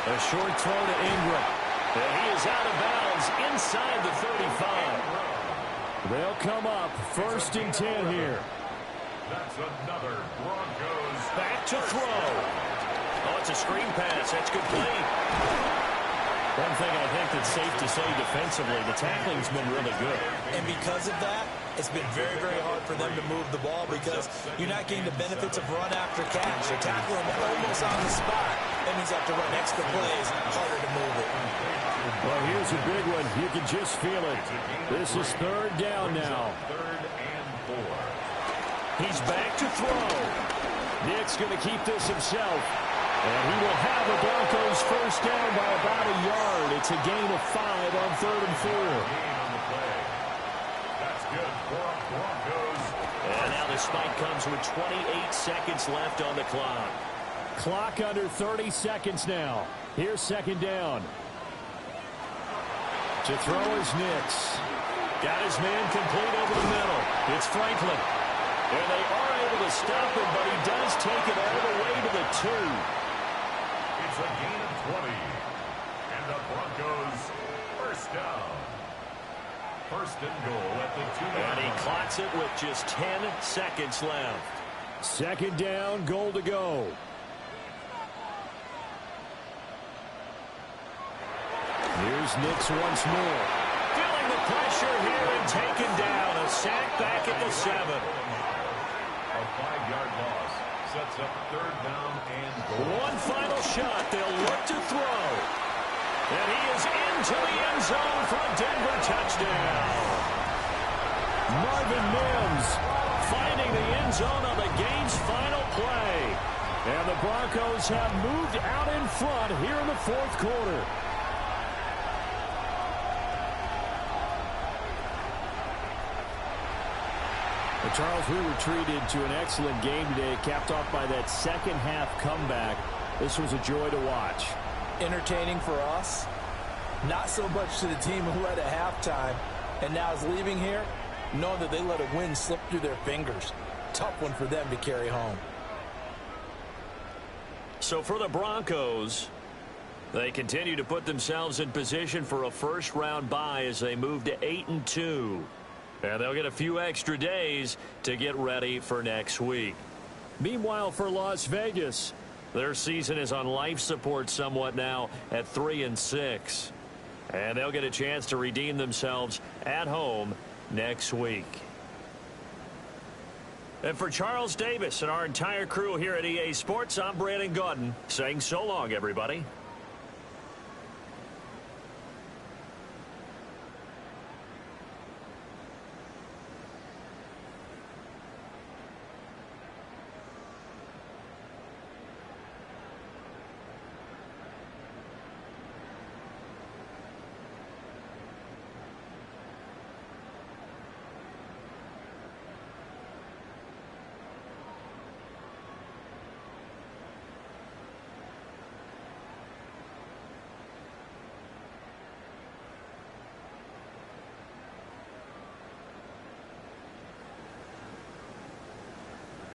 A short throw to Ingram. And he is out of bounds inside the 35. They'll come up 1st and 10 here. That's another Broncos. Back to throw. Oh, it's a screen pass. That's good play. One thing I think that's safe to say defensively, the tackling's been really good. And because of that, it's been very, very hard for them to move the ball because you're not getting the benefits of run after catch. You're tackling them almost on the spot. That means you have to run extra plays, harder to move it. Well, here's a big one. You can just feel it. This is 3rd down now. 3rd and 4. He's back to throw. Nick's going to keep this himself. And he will have the Broncos 1st down by about a yard. It's a gain of 5 on 3rd and 4. That's good for Broncos. And now the spike comes with 28 seconds left on the clock. Clock under 30 seconds now. Here's 2nd down. To throw is Nix. Got his man complete over the middle. It's Franklin. And they are able to stop him, but he does take it all the way to the 2. It's a gain of 20. And the Broncos 1st down. 1st and goal at the 2-yard line. And he clocks it with just 10 seconds left. 2nd down, goal to go. Here's Nix once more. Feeling the pressure here and taken down. A sack back at the 7. A 5-yard loss sets up 3rd down and goal. One final shot. They'll look to throw. And he is into the end zone for a Denver touchdown. Marvin Mims Finding the end zone on the game's final play. And the Broncos have moved out in front here in the 4th quarter. Well, Charles, we were treated to an excellent game today, capped off by that 2nd half comeback. This was a joy to watch. Entertaining for us, not so much to the team who led at halftime and now is leaving here knowing that they let a win slip through their fingers. Tough one for them to carry home. So for the Broncos, they continue to put themselves in position for a 1st-round bye as they move to 8-2. And they'll get a few extra days to get ready for next week. Meanwhile, for Las Vegas, their season is on life support somewhat now at 3-6. And they'll get a chance to redeem themselves at home next week. And for Charles Davis and our entire crew here at EA Sports, I'm Brandon Gaudin saying so long, everybody.